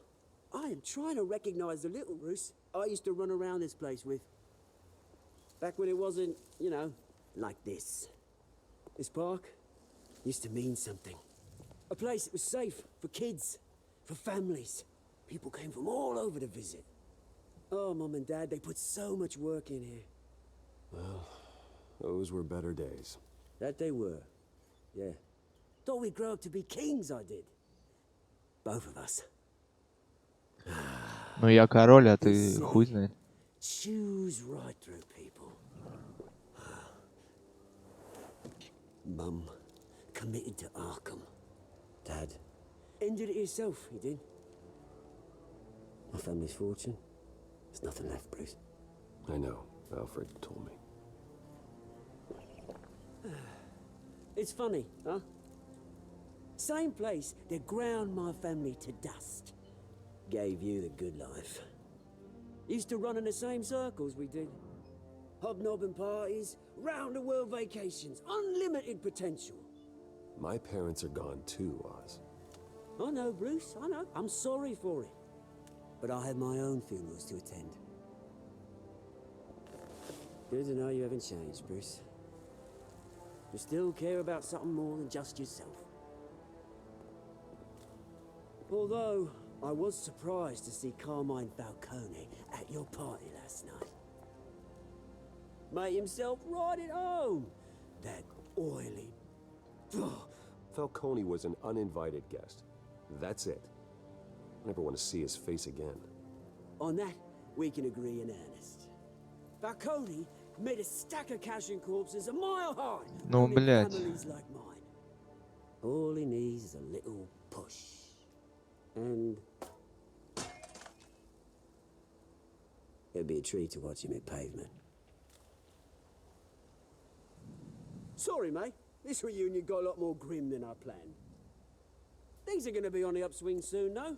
I am trying to recognize the little Bruce I used to run around this place with. Back when it wasn't, you know, like this. This park used to mean something. A place that was safe for kids, for families. People came from all over to visit. Oh, Mum and Dad, they put so much work in here. Well, those were better days. That they were. Yeah. Thought we'd grow up to be kings, I did. Both of us. Ну я король, а ты хуй знает. Choose right through people. Mum committed to Arkham. Dad ended it himself, he did. My family's fortune. There's nothing left, Bruce. I know. Alfred told me. It's funny, huh? Same place that ground my family to dust. Gave you the good life. Used to run in the same circles we did. Hobnobbing parties, round-the-world vacations, unlimited potential. My parents are gone too, Oz. I know, Bruce, I know. I'm sorry for it. But I have my own funerals to attend. Good to know you haven't changed, Bruce. You still care about something more than just yourself. Although, I was surprised to see Carmine Falcone at your party last night. Made himself right at home. That oily... Falcone was an uninvited guest. That's it. I never want to see his face again. On that, we can agree in earnest. Falcone made a stack of cash and corpses a mile high. Ну, only блядь. families like mine. All he needs is a little push. And... it'd be a treat to watch him hit pavement. Sorry, mate. This reunion got a lot more grim than I planned. Things are gonna be on the upswing soon, no?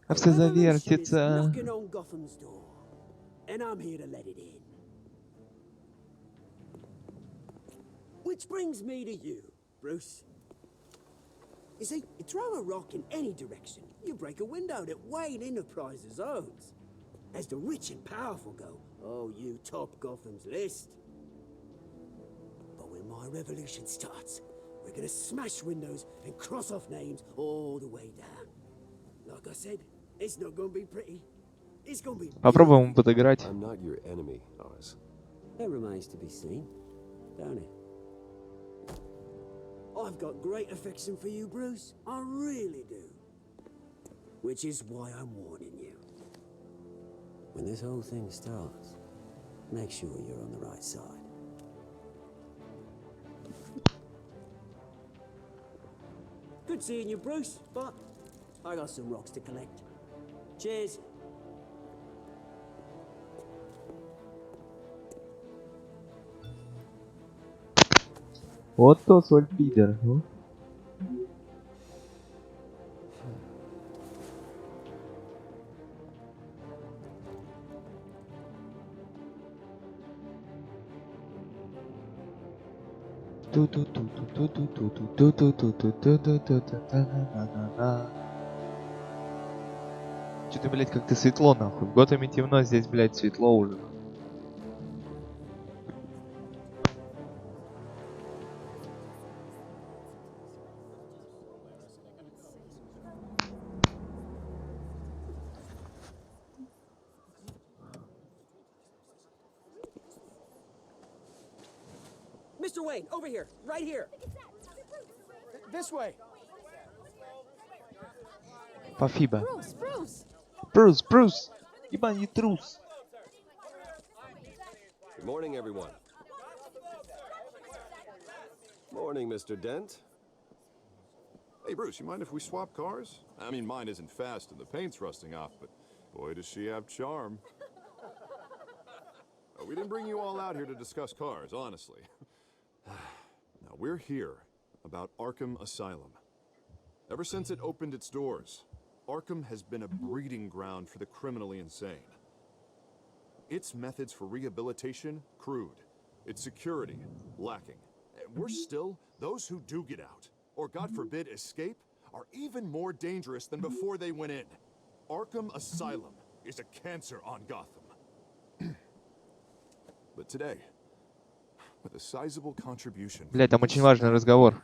А все завертится. Knocking on Gotham's door, and I'm here to let it in. Which brings me to you, Bruce. You see, you throw a rock in any direction, you break a window that Wayne Enterprises owns. As the rich and powerful go, oh, you top Gotham's list. But when my revolution starts, we're gonna smash windows and cross off names all the way down. Like I said, it's not gonna be pretty. It's gonna be... Попробуем подыграть. I'm not your enemy, Oz. That remains to be seen, don't it? I've got great affection for you, Bruce. I really do. Which is why I'm warning you. When this whole thing starts, make sure you're on the right side. Good seeing you, Bruce, but I got some rocks to collect. Cheers. Вот тот свой пидор. Ну. Что-то, блядь, как-то светло, нахуй. В Готэме темно, здесь, блядь, светло уже. Mr. Wayne, over here, right here. This way. Спасибо. Bruce, Bruce! Брюс, Брюс! Ебаный трус. Good morning, everyone. Morning, Mr. Dent. Hey, Bruce, you mind if we swap cars? I mean, mine isn't fast and the paint's rusting off, but boy, does she have charm. We didn't bring you all out here to discuss cars, honestly. Now, we're here about Arkham Asylum. Ever since it opened its doors, Arkham has been a breeding ground for the criminally insane. Its methods for rehabilitation, crude. Its security, lacking. Worse still, those who do get out, or God forbid escape, are even more dangerous than before they went in. Arkham Asylum is a cancer on Gotham. But today, with a sizable contribution Блядь, from там очень this важный man разговор. here,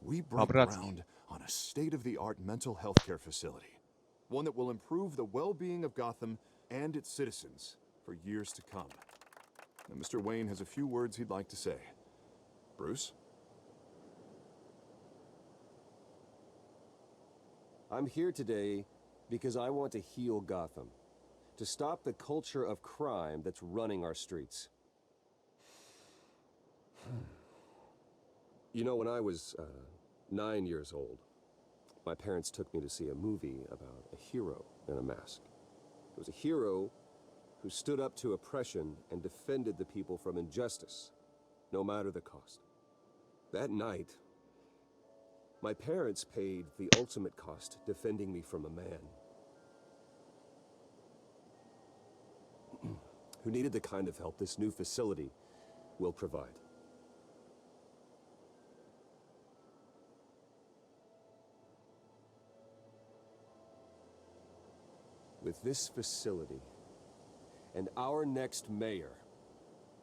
we break По-братски. ground on a state-of-the-art mental health care facility. One that will improve the well-being of Gotham and its citizens for years to come. Now, Mr. Wayne has a few words he'd like to say. Bruce? I'm here today because I want to heal Gotham. To stop the culture of crime that's running our streets. You know, when I was 9 years old, my parents took me to see a movie about a hero in a mask. It was a hero who stood up to oppression and defended the people from injustice, no matter the cost. That night, my parents paid the ultimate cost defending me from a man who needed the kind of help this new facility will provide. With this facility and our next mayor,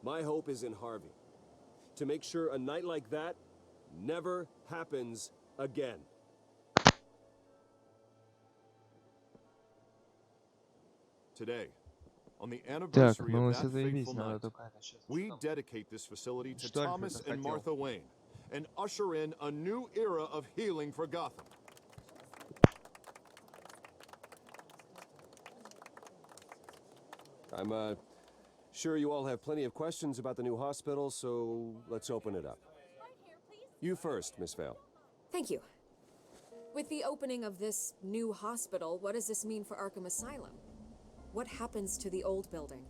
my hope is in Harvey. To make sure a night like that never happens again. Today, on the Так, anniversary ну of that заебись, fateful надо night, только это сейчас. we dedicate this facility to Что Альфред Thomas and захотел? Martha Wayne and usher in a new era of healing for Gotham. I'm sure you all have plenty of questions about the new hospital, so let's open it up. You first, Miss Vale. Thank you. With the opening of this new hospital, what does this mean for Arkham Asylum? What happens to the old building?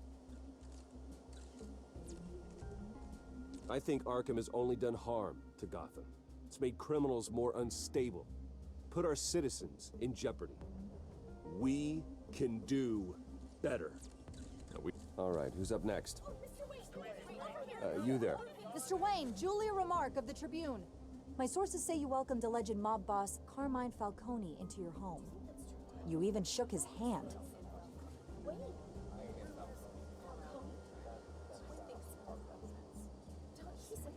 I think Arkham has only done harm to Gotham. It's made criminals more unstable, put our citizens in jeopardy. We can do better. All right, who's up next? You there. Mr. Wayne, Julia Remark of the Tribune. My sources say you welcomed alleged mob boss Carmine Falcone into your home. You even shook his hand.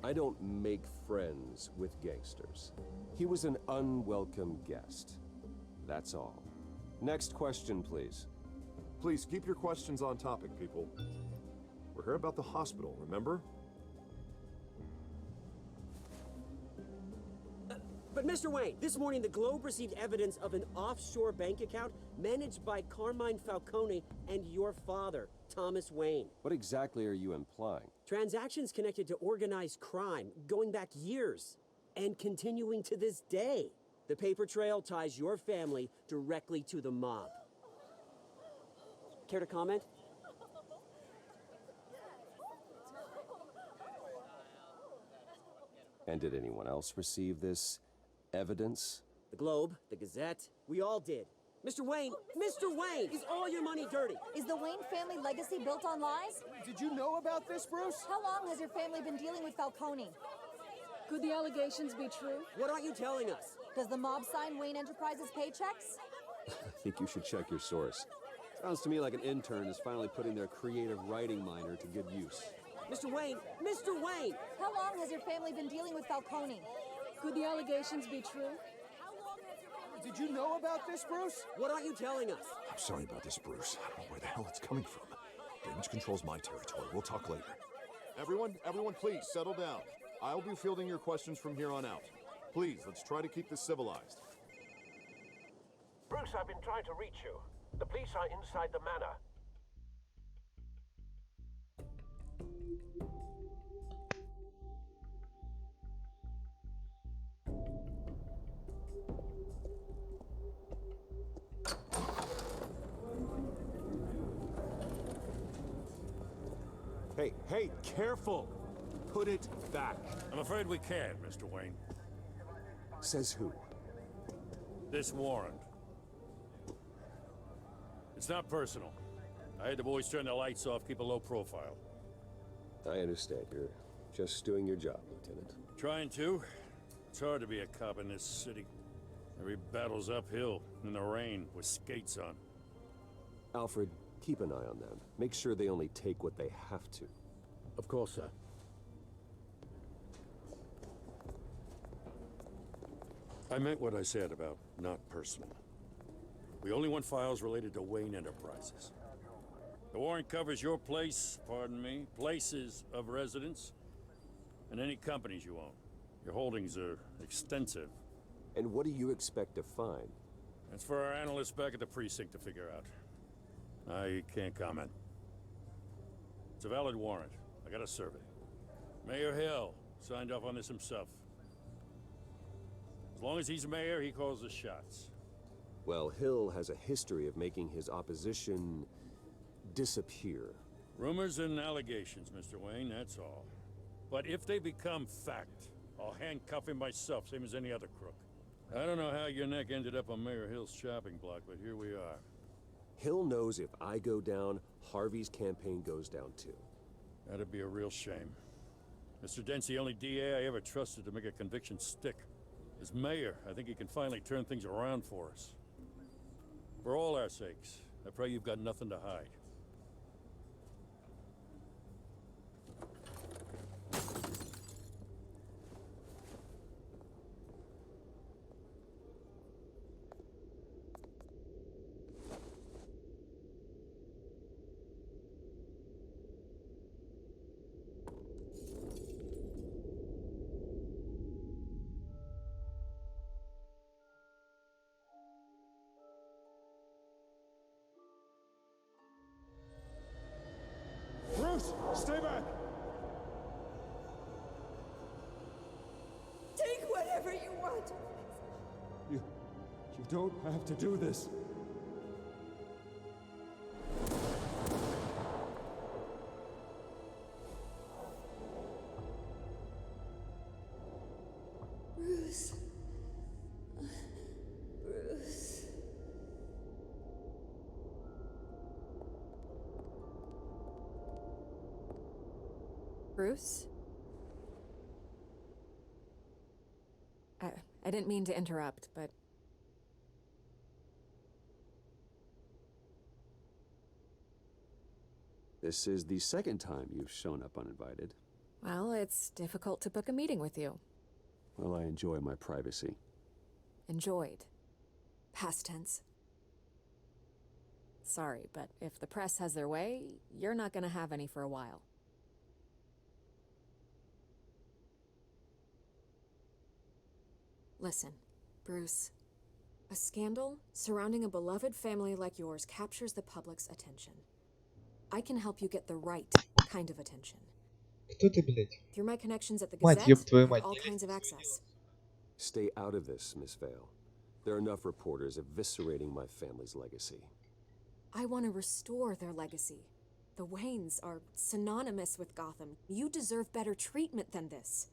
I don't make friends with gangsters. He was an unwelcome guest. That's all. Next question, please. Please keep your questions on topic, people. We're here about the hospital, remember? But Mr. Wayne, this morning the Globe received evidence of an offshore bank account managed by Carmine Falcone and your father, Thomas Wayne. What exactly are you implying? Transactions connected to organized crime, going back years, and continuing to this day. The paper trail ties your family directly to the mob. Care to comment? And did anyone else receive this evidence? The Globe, the Gazette, we all did. Mr. Wayne, is all your money dirty? Is the Wayne family legacy built on lies? Did you know about this, Bruce? How long has your family been dealing with Falcone? Could the allegations be true? What aren't you telling us? Does the mob sign Wayne Enterprises paychecks? I think you should check your source. Sounds to me like an intern is finally putting their creative writing minor to good use. Mr. Wayne! How long has your family been dealing with Falcone? Could the allegations be true? Did you know about this, Bruce? What aren't you telling us? I'm sorry about this, Bruce. I don't know where the hell it's coming from. Damage control's my territory. We'll talk later. Everyone, please, settle down. I'll be fielding your questions from here on out. Please, let's try to keep this civilized. Bruce, I've been trying to reach you. The police are inside the manor. Hey, careful! Put it back. I'm afraid we can't, Mr. Wayne. Says who? This warrant. It's not personal. I had the boys turn the lights off, keep a low profile. I understand. You're just doing your job, Lieutenant. Trying to. It's hard to be a cop in this city. Every battle's uphill, in the rain, with skates on. Alfred, keep an eye on them. Make sure they only take what they have to. Of course, sir. I meant what I said about not personal. We only want files related to Wayne Enterprises. The warrant covers your place, pardon me, places of residence, and any companies you own. Your holdings are extensive. And what do you expect to find? That's for our analysts back at the precinct to figure out. I can't comment. It's a valid warrant. I gotta serve it. Mayor Hill signed off on this himself. As long as he's mayor, he calls the shots. Well, Hill has a history of making his opposition disappear. Rumors and allegations, Mr. Wayne, that's all. But if they become fact, I'll handcuff him myself, same as any other crook. I don't know how your neck ended up on Mayor Hill's chopping block, but here we are. Hill knows if I go down, Harvey's campaign goes down too. That'd be a real shame. Mr. Dent's the only DA I ever trusted to make a conviction stick. As mayor, I think he can finally turn things around for us. For all our sakes, I pray you've got nothing to hide. Bruce, stay back! Take whatever you want. You don't have to do this. Bruce. Bruce. Bruce? I didn't mean to interrupt, but... This is the second time you've shown up uninvited. Well, it's difficult to book a meeting with you. Well, I enjoy my privacy. Enjoyed. Past tense. Sorry, but if the press has their way, you're not gonna have any for a while. Listen, Bruce. A scandal surrounding a beloved family like yours captures the public's attention. I can help you get the right kind of attention. Кто ты, блядь? Through my connections at the Мать, Gazette, ёб твою I мать. have all kinds of access. Stay out of this, Miss Vale. There are enough reporters eviscerating my family's legacy. I want to restore their legacy. The Waynes are synonymous with Gotham. You deserve better treatment than this.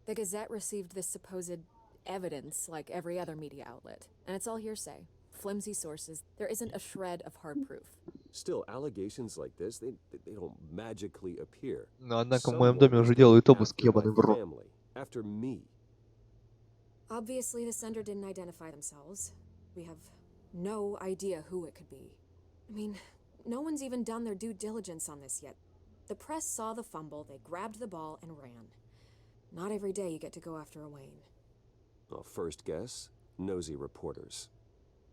The Gazette received this supposed evidence like every other media outlet, and it's all hearsay. Flimsy sources. There isn't a shred of hard proof. Still, allegations like this, they don't magically appear. Но однако в Someone моем доме уже is делают going обыск, after my ебаный в рот. family, after me. Obviously, the sender didn't identify themselves. We have no idea who it could be. I mean, no one's even done their due diligence on this yet. The press saw the fumble, they grabbed the ball and ran. Not every day you get to go after a Wayne. Well, first guess, nosy reporters.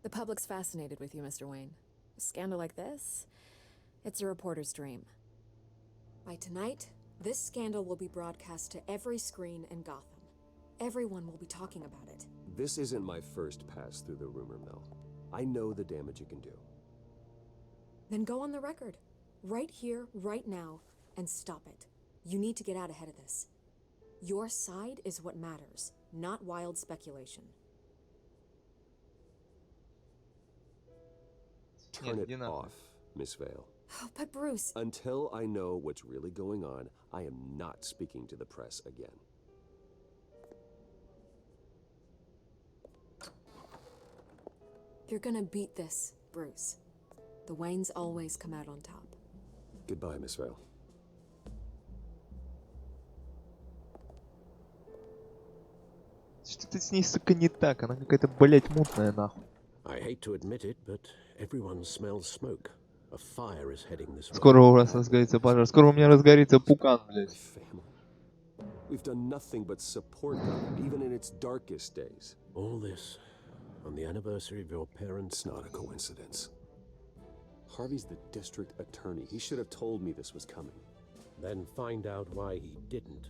The public's fascinated with you, Mr. Wayne. A scandal like this, it's a reporter's dream. By tonight, this scandal will be broadcast to every screen in Gotham. Everyone will be talking about it. This isn't my first pass through the rumor mill. I know the damage it can do. Then go on the record. Right here, right now, and stop it. You need to get out ahead of this. Your side is what matters, not wild speculation. Turn Нет, it не надо. off, Miss Vale. Oh, but Bruce... Until I know what's really going on, I am not speaking to the press again. You're gonna beat this, Bruce. The Waynes always come out on top. Goodbye, Miss Vale. Что-то с ней, сука, не так. Она какая-то, блять, мутная, нахуй. I hate to admit it, but everyone smells smoke. A fire is heading this way. Скоро у вас разгорится пожар. Скоро у меня разгорится пукан, блять. We've done nothing but support Gotham, even in its darkest days. All this on the anniversary of your parents' It's not a coincidence. Harvey's the district attorney. He should have told me this was coming. Then find out why he didn't.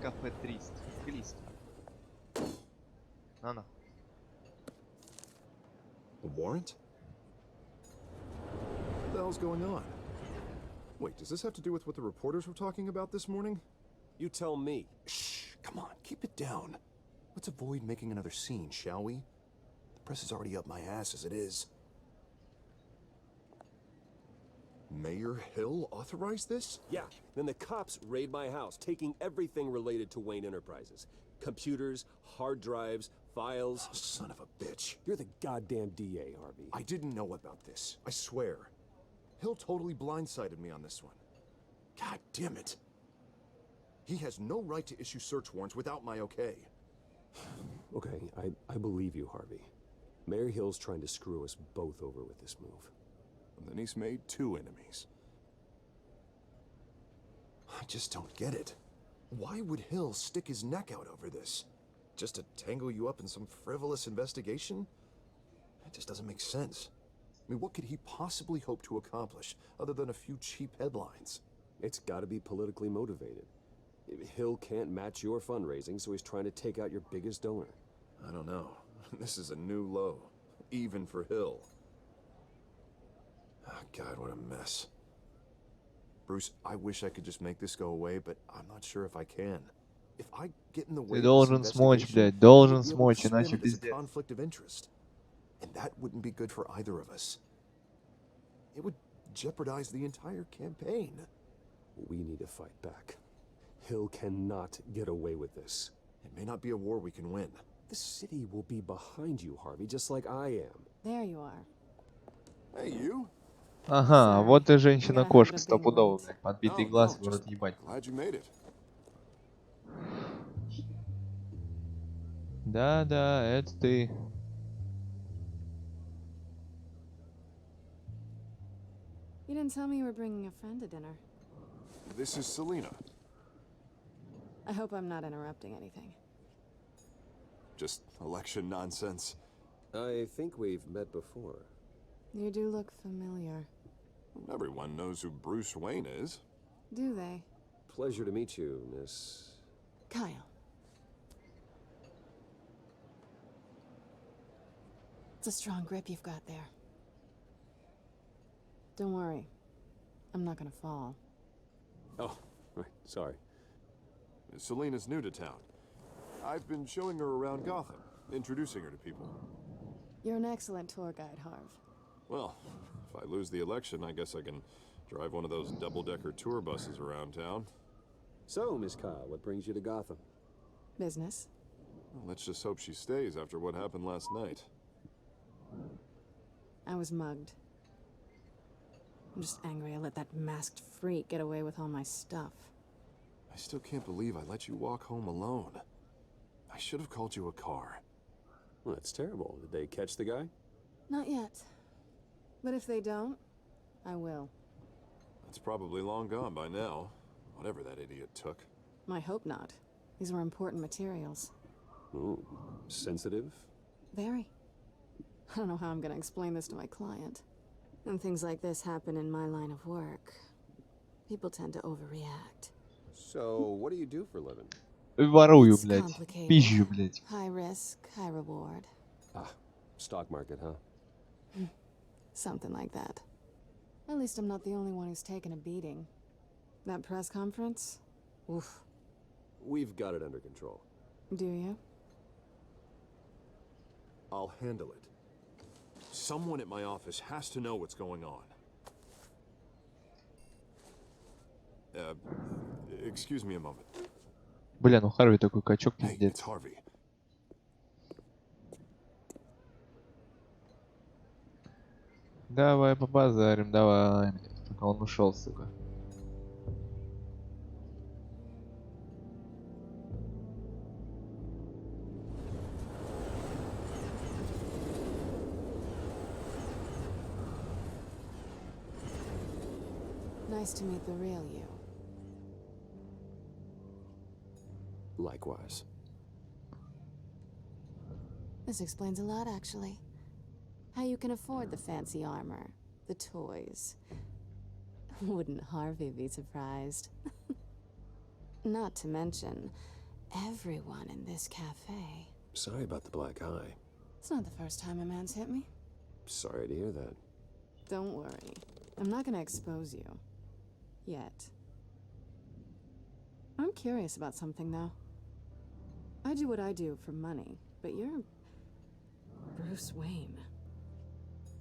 Кафе Трист. Глист. На. A warrant? What the hell's going on? Wait, does this have to do with what the reporters were talking about this morning? You tell me. Shh, come on, keep it down. Let's avoid making another scene, shall we? The press is already up my ass as it is. Mayor Hill authorized this? Yeah, then the cops raid my house, taking everything related to Wayne Enterprises. Computers, hard drives, files. Oh, son of a bitch. You're the goddamn DA, Harvey. I didn't know about this, I swear. Hill totally blindsided me on this one. God damn it. He has no right to issue search warrants without my okay. Okay, I believe you, Harvey. Mayor Hill's trying to screw us both over with this move. And then he's made two enemies. I just don't get it. Why would Hill stick his neck out over this? Just to tangle you up in some frivolous investigation? It just doesn't make sense. I mean, what could he possibly hope to accomplish other than a few cheap headlines? It's gotta be politically motivated. Hill can't match your fundraising, so he's trying to take out your biggest donor. I don't know. This is a new low. Even for Hill. Oh, God, what a mess. Bruce, I wish I could just make this go away, but I'm not sure if I can. If I get in the way Ты of this должен смочь, investigation, блядь, I должен would be able смочь, to spin иначе it as a пиздец. conflict of interest. And that wouldn't be good for either of us. It would jeopardize the entire campaign. We need to fight back. Hill cannot get away with this. It may not be a war we can win. The city will be behind you, Harvey, just like I am. There you are. Hey, you. Ага, вот и женщина-кошка Gotta have it стопудово, being блядь. Подбитый глаз в рот ебать. Glad you made it. Да, это ты. You didn't tell me you were bringing a friend to dinner. This is Selena. I hope I'm not interrupting anything. Just election nonsense. I think we've met before. You do look familiar. Everyone knows who Bruce Wayne is. Do they? Pleasure to meet you, Miss... Kyle. It's a strong grip you've got there. Don't worry. I'm not gonna fall. Oh, right, sorry. Selena's new to town. I've been showing her around Gotham, introducing her to people. You're an excellent tour guide, Harv. Well, if I lose the election, I guess I can drive one of those double-decker tour buses around town. So, Miss Kyle, what brings you to Gotham? Business. Well, let's just hope she stays after what happened last night. I was mugged. I'm just angry I let that masked freak get away with all my stuff. I still can't believe I let you walk home alone. I should have called you a car. Well, that's terrible. Did they catch the guy? Not yet. But if they don't, I will. It's probably long gone by now. Whatever that idiot took. I hope not. These were important materials. Ooh, sensitive? Very. I don't know how I'm gonna explain this to my client. When things like this happen in my line of work, people tend to overreact. So, what do you do for a living? Ворую, It's блядь. complicated. Пизжу, блядь. High risk, high reward. Ah, stock market, huh? Something like that. At least I'm not the only one who's taken a beating. That press conference? Oof. We've got it under control. Do you? I'll handle it. Someone at my office has to know what's going on. Excuse me a moment. Бля, ну Харви такой качок Hey, it's пиздец. Harvey. Давай побазарим, давай. Только он ушел, сука. Nice to meet the real you. Likewise. This explains a lot, actually. How you can afford the fancy armor, the toys. Wouldn't Harvey be surprised? Not to mention, everyone in this cafe. Sorry about the black eye. It's not the first time a man's hit me. Sorry to hear that. Don't worry. I'm not gonna expose you. Yet. I'm curious about something, though. I do what I do for money, but you're Bruce Wayne.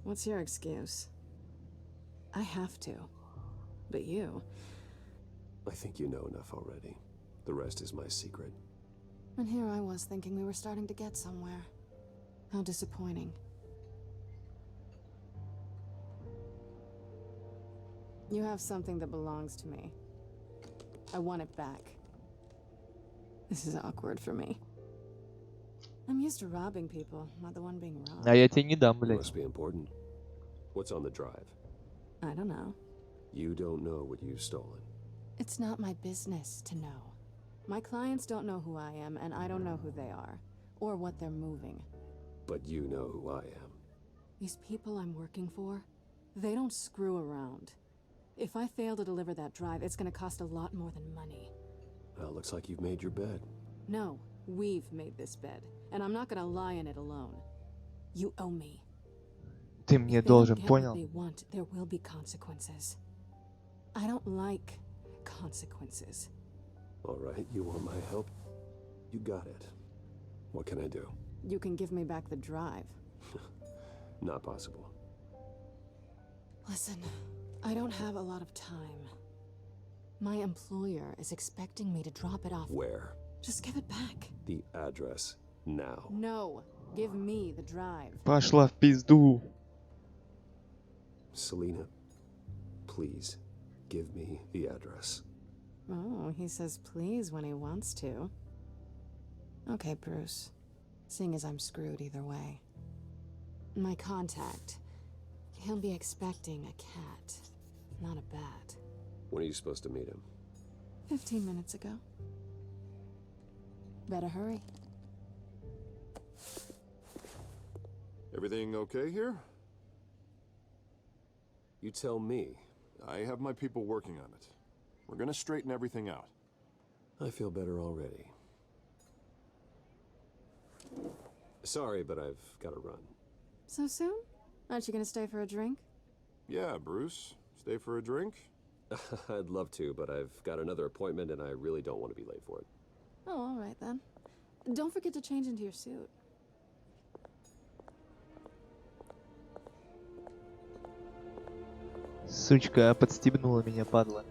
What's your excuse? I have to. But you... I think you know enough already. The rest is my secret. And here I was thinking we were starting to get somewhere. How disappointing. You have something that belongs to me. I want it back. This is awkward for me. I'm used to robbing people, not the one being robbed. А я тебе не дам, It блядь. must be important. What's on the drive? I don't know. You don't know what you've stolen. It's not my business to know. My clients don't know who I am, and I don't know who they are, or what they're moving. But you know who I am. These people I'm working for, they don't screw around. If I fail to deliver that drive, it's gonna cost a lot more than money. Well, looks like you've made your bed. No, we've made this bed, and I'm not gonna lie in it alone. You owe me. Ты мне If they don't должен, get понял? what they want, there will be consequences. I don't like consequences. All right, you want my help? You got it. What can I do? You can give me back the drive. Not possible. Listen, I don't have a lot of time. My employer is expecting me to drop it off. Where? Just give it back. The address now. No, give me the drive. Пошла в пизду. Selena, please give me the address. Oh, he says please when he wants to. Okay, Bruce. Seeing as I'm screwed either way. My contact. He'll be expecting a cat, not a bat. When are you supposed to meet him? 15 minutes ago. Better hurry. Everything okay here? You tell me. I have my people working on it. We're gonna straighten everything out. I feel better already. Sorry, but I've got to run. So soon? Aren't you gonna stay for a drink? Yeah, Bruce. Stay for a drink? I'd love to, but I've got another appointment and I really don't want to be late for it. Oh, all right then. Don't forget to change into your suit. Сучка, подстебнула меня, падла.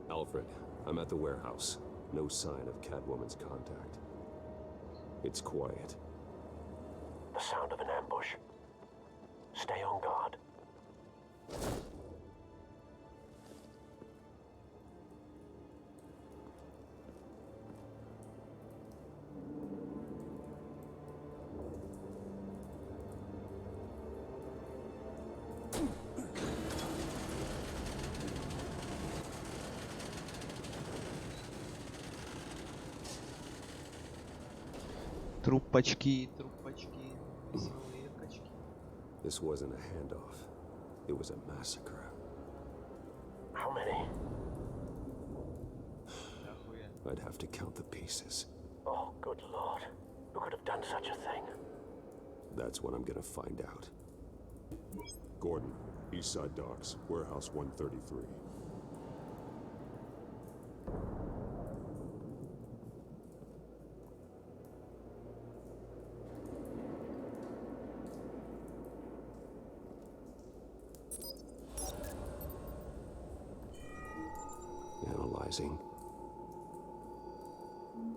Alfred, I'm at the warehouse. No sign of Catwoman's contact. It's quiet. The sound of an ambush. Stay on guard. Трупачки, трупачки, веселые качки. This wasn't a handoff. It was a massacre. How many? I'd have to count the pieces. Oh, good lord. Who could have done such a thing? That's what I'm gonna find out. Gordon, Eastside Docks, Warehouse 133. Analyzing.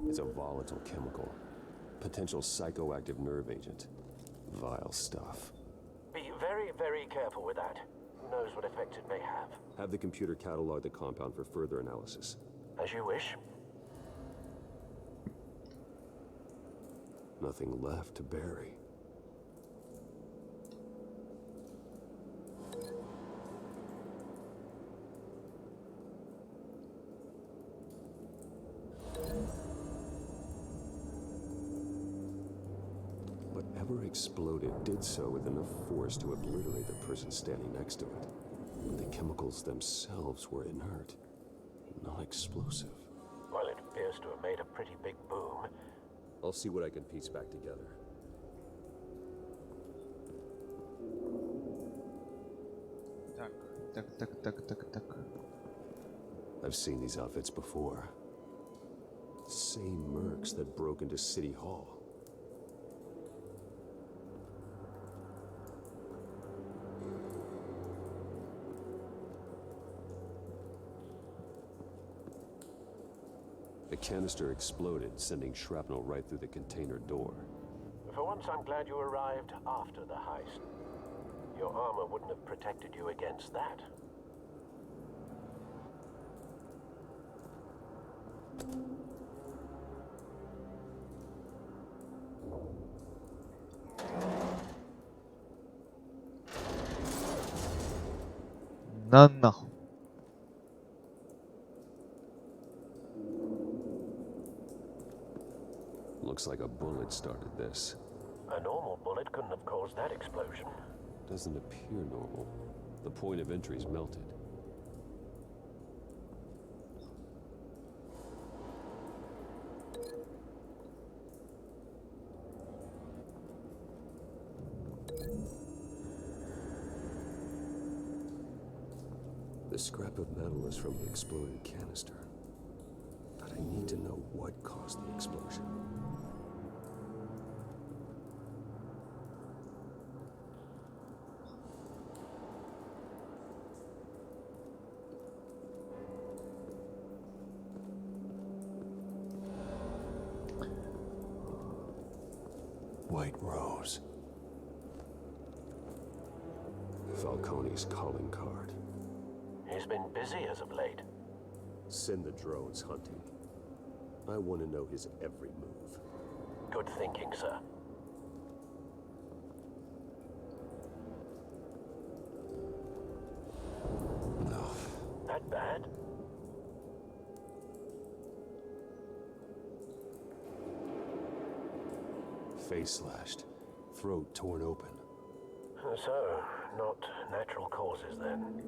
It's a volatile chemical. Potential psychoactive nerve agent. Vile stuff. Be very, very careful with that. Who knows what effect it may have? Have the computer catalog the compound for further analysis. As you wish. Nothing left to bury. Whatever exploded did so with enough force to obliterate the person standing next to it. But the chemicals themselves were inert, not explosive. Well, it appears to have made a pretty big boom. I'll see what I can piece back together. Так. I've seen these outfits before. Same mercs that broke into City Hall. The canister exploded, sending shrapnel right through the container door. For once, I'm glad you arrived after the heist. Your armor wouldn't have protected you against that. На нахуй. Looks like a bullet started this. A normal bullet couldn't have caused that explosion. Doesn't appear normal. The point of entry's melted. The scrap of metal is from the exploded canister. But I need to know what caused the explosion. White Rose. Falcone's calling card. He's been busy as of late. Send the drones hunting. I want to know his every move. Good thinking, sir. No. That bad? Face slashed. Throat torn open. So, not natural causes then.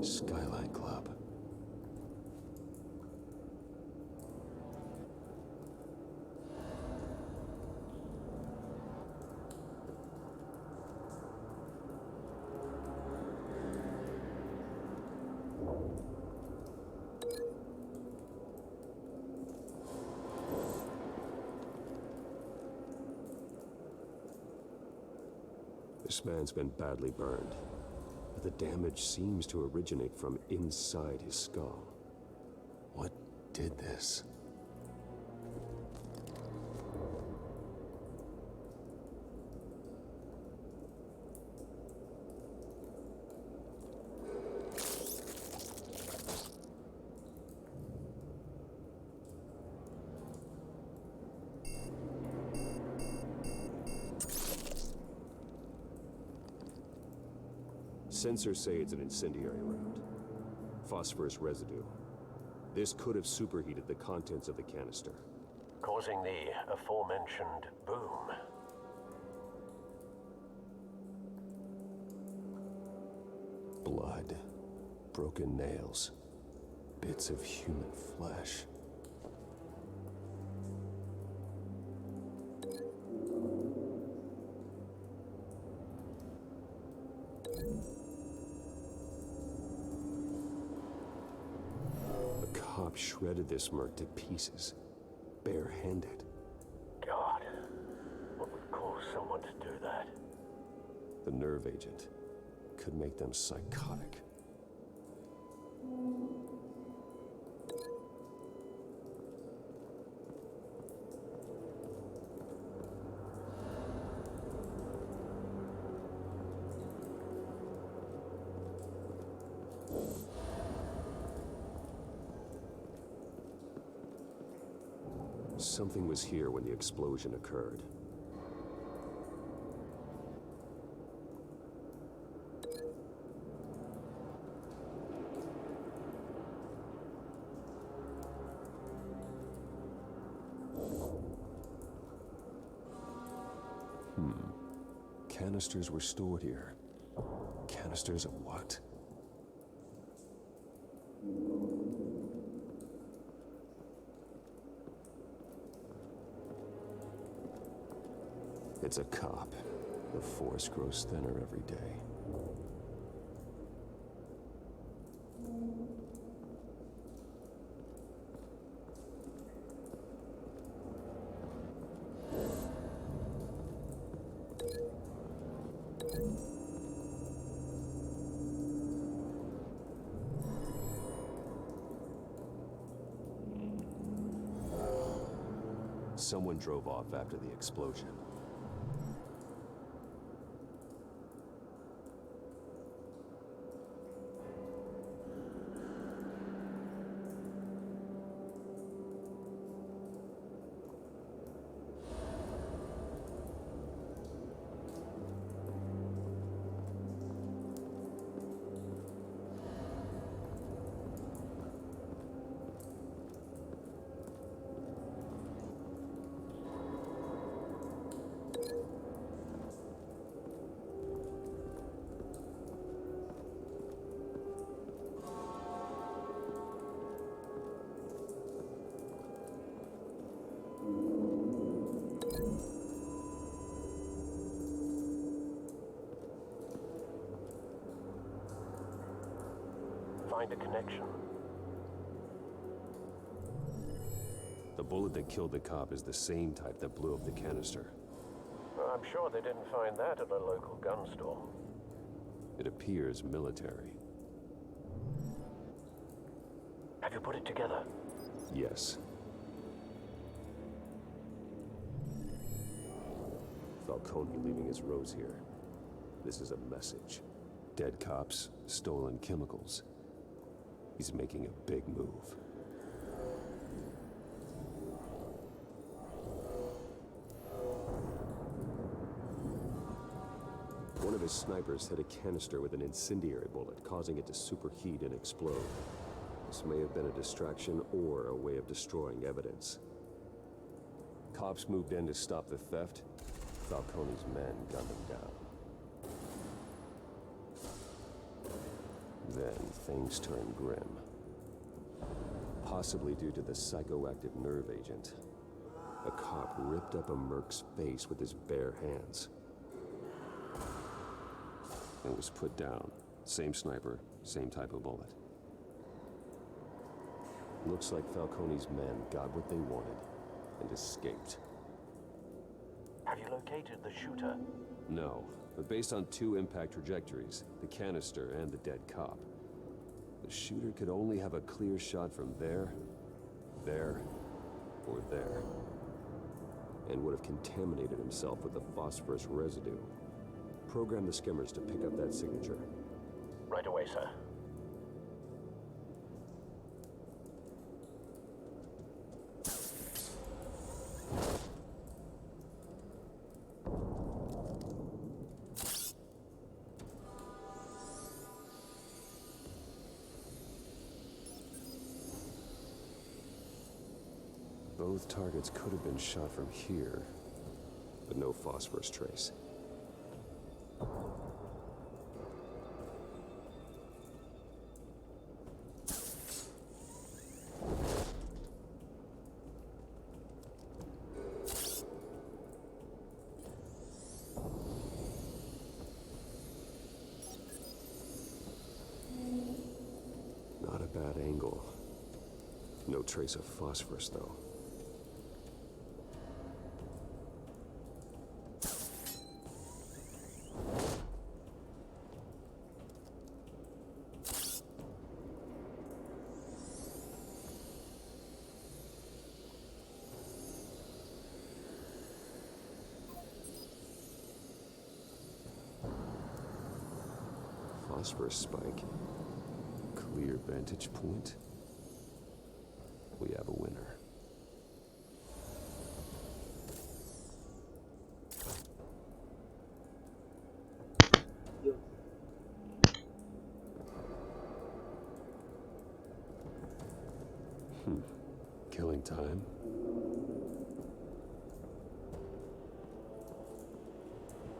Skyline Club. This man's been badly burned, but the damage seems to originate from inside his skull. What did this? Sensors say it's an incendiary round. Phosphorus residue. This could have superheated the contents of the canister. Causing the aforementioned boom. Blood, broken nails, bits of human flesh. A cop shredded this merc to pieces, barehanded. God, what would cause someone to do that? The nerve agent could make them psychotic. Something was here when the explosion occurred. Canisters were stored here. Canisters of what? It's a cop. The force grows thinner every day. Someone drove off after the explosion. Find a connection. The bullet that killed the cop is the same type that blew up the canister. Well, I'm sure they didn't find that at a local gun store. It appears military. Have you put it together? Yes. Falcone leaving his rose here. This is a message. Dead cops, stolen chemicals. He's making a big move. One of his snipers hit a canister with an incendiary bullet, causing it to superheat and explode. This may have been a distraction or a way of destroying evidence. Cops moved in to stop the theft. Falcone's men gunned him down. Then things turned grim. Possibly due to the psychoactive nerve agent. A cop ripped up a merc's face with his bare hands. It was put down. Same sniper, same type of bullet. Looks like Falcone's men got what they wanted and escaped. Have you located the shooter? No, but based on two impact trajectories, the canister and the dead cop, the shooter could only have a clear shot from there, or there, and would have contaminated himself with the phosphorus residue. Program the skimmers to pick up that signature. Right away, sir. Both targets could have been shot from here, but no phosphorus trace. Not a bad angle. No trace of phosphorus, though. Phosphorus spike. Clear vantage point. We have a winner. Killing time.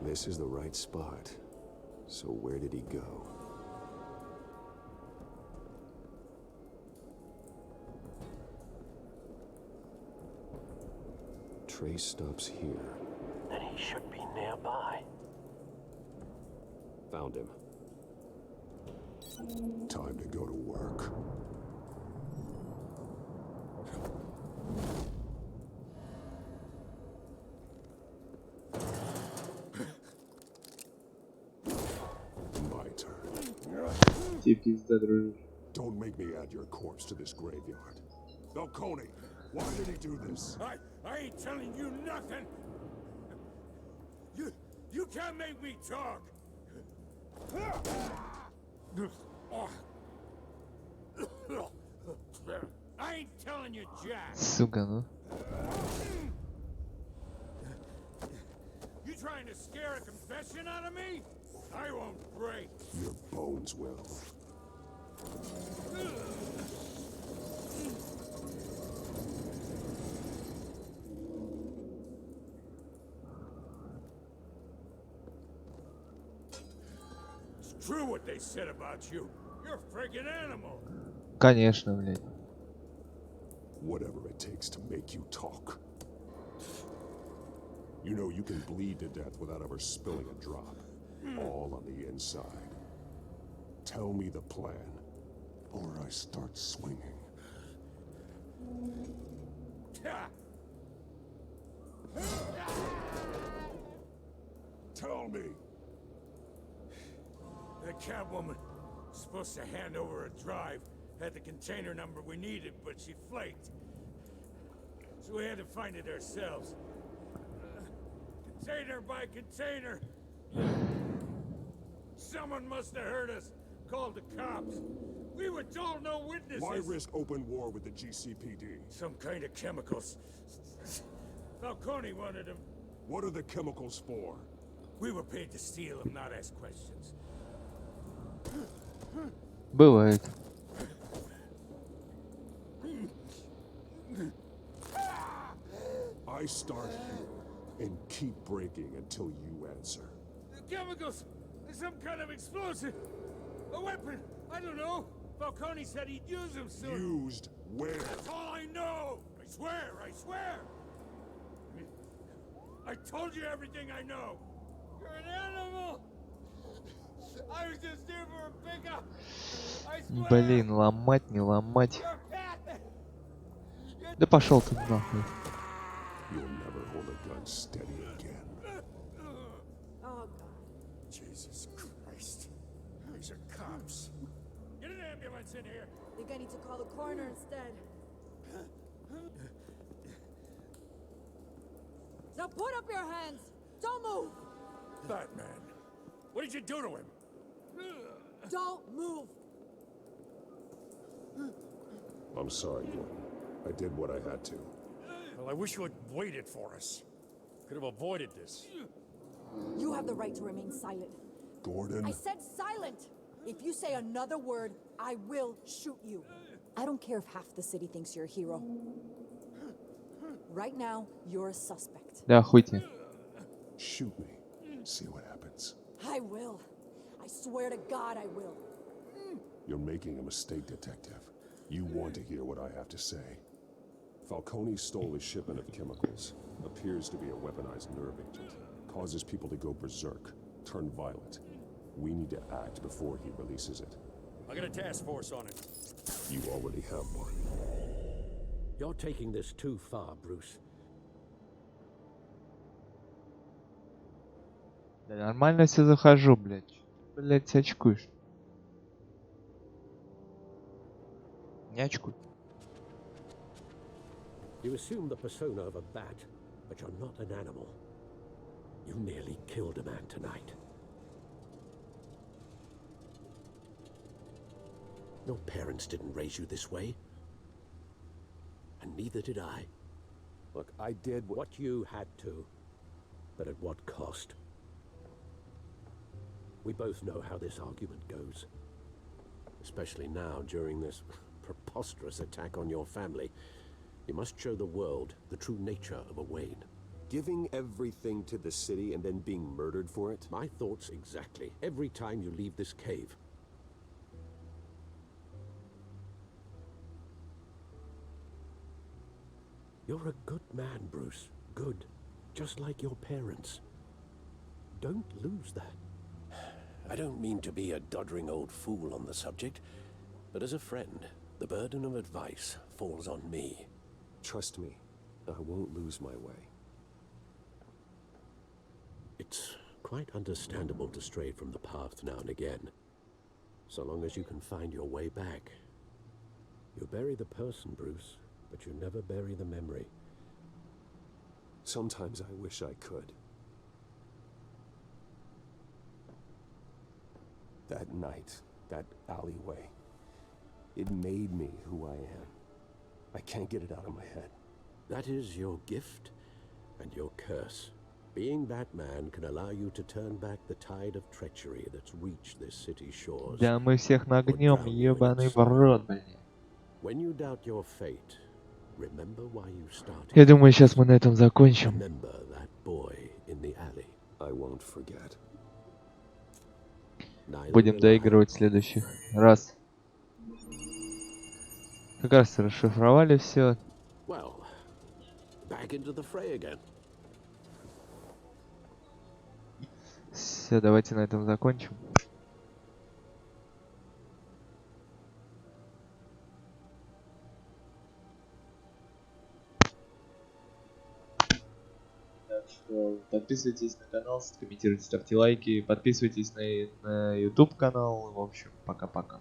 This is the right spot. So where did he go? Trace stops here. Then he should be nearby. Found him. Time to go to work. My turn. Don't make me add your corpse to this graveyard. Falcone, why did he do this? I ain't telling you nothing. You can't make me talk. I ain't telling you, Jack. Сука, ну. You trying to scare a confession out of me? I won't break. Your bones will. It's true what they said about you. You're a friggin' animal. Конечно, блядь. Whatever it takes to make you talk. You know you can bleed to death without ever spilling a drop. All on the inside. Tell me the plan, or I start swinging. Tell me. The Catwoman was supposed to hand over a drive, had the container number we needed, but she flaked. So we had to find it ourselves. Container by container. Someone must have heard us, called the cops. We were told no witnesses. Why risk open war with the GCPD? Some kind of chemicals. Falcone wanted them. What are the chemicals for? We were paid to steal them, not ask questions. Бывает. I start here and keep breaking until you answer. The chemicals! There's some kind of explosive! A weapon! I don't know! Falcone said he'd use them soon. Used where? That's all I know! I swear! I swear! I told you everything I know! You're an animal! I was just here for a pickup! I swear! Блин, ломать, не ломать. Да пошел ты нахуй. You'll never hold a gun steady again. Oh, God. Jesus Christ. These are cops. Get an ambulance in here. I think I need to call the coroner instead. Now put up your hands! Don't move! Batman. What did you do to him? Don't move! I'm sorry, Gordon. I did what I had to. Well, I wish you had waited for us. Could have avoided this. You have the right to remain silent. Gordon? I said silent! If you say another word, I will shoot you. I don't care if half the city thinks you're a hero. Right now, you're a suspect. Да, хуйте. Shoot me. See what happens. I will. I swear to God I will. You're making a mistake, Detective. You want to hear what I have to say. Falcone stole a shipment of chemicals. Appears to be a weaponized nerve agent. Causes people to go berserk, turn violent. We need to act before he releases it. I got a task force on it. You already have one. You're taking this too far, Bruce. Да нормально все захожу, блядь. Блядь, очкуешь. Не очкуй. You assume the persona of a bat, but you're not an animal. You nearly killed a man tonight. Your parents didn't raise you this way. And neither did I. Look, I did what you had to. But at what cost? We both know how this argument goes. Especially now, during this preposterous attack on your family. You must show the world the true nature of a Wayne. Giving everything to the city and then being murdered for it? My thoughts exactly. Every time you leave this cave. You're a good man, Bruce. Good. Just like your parents. Don't lose that. I don't mean to be a doddering old fool on the subject, but as a friend, the burden of advice falls on me. Trust me, I won't lose my way. It's quite understandable to stray from the path now and again, so long as you can find your way back. You bury the person, Bruce, but you never bury the memory. Sometimes I wish I could. That night, that alleyway, it made me who I am. I can't get it out of my head. That is your gift and your curse. Being Batman can allow you to turn back the tide of treachery that's reached this city's shores. Да мы всех нагнем, ебаный в рот, блядь. When you doubt your fate, remember why you started. Я думаю, сейчас мы на этом закончим. Remember that boy in the alley. I won't forget. Будем доигрывать в следующий раз. Как раз расшифровали все. Well, back into the fray again. Все, давайте на этом закончим. Так что подписывайтесь на канал, комментируйте, ставьте лайки, подписывайтесь на YouTube канал. В общем, пока-пока.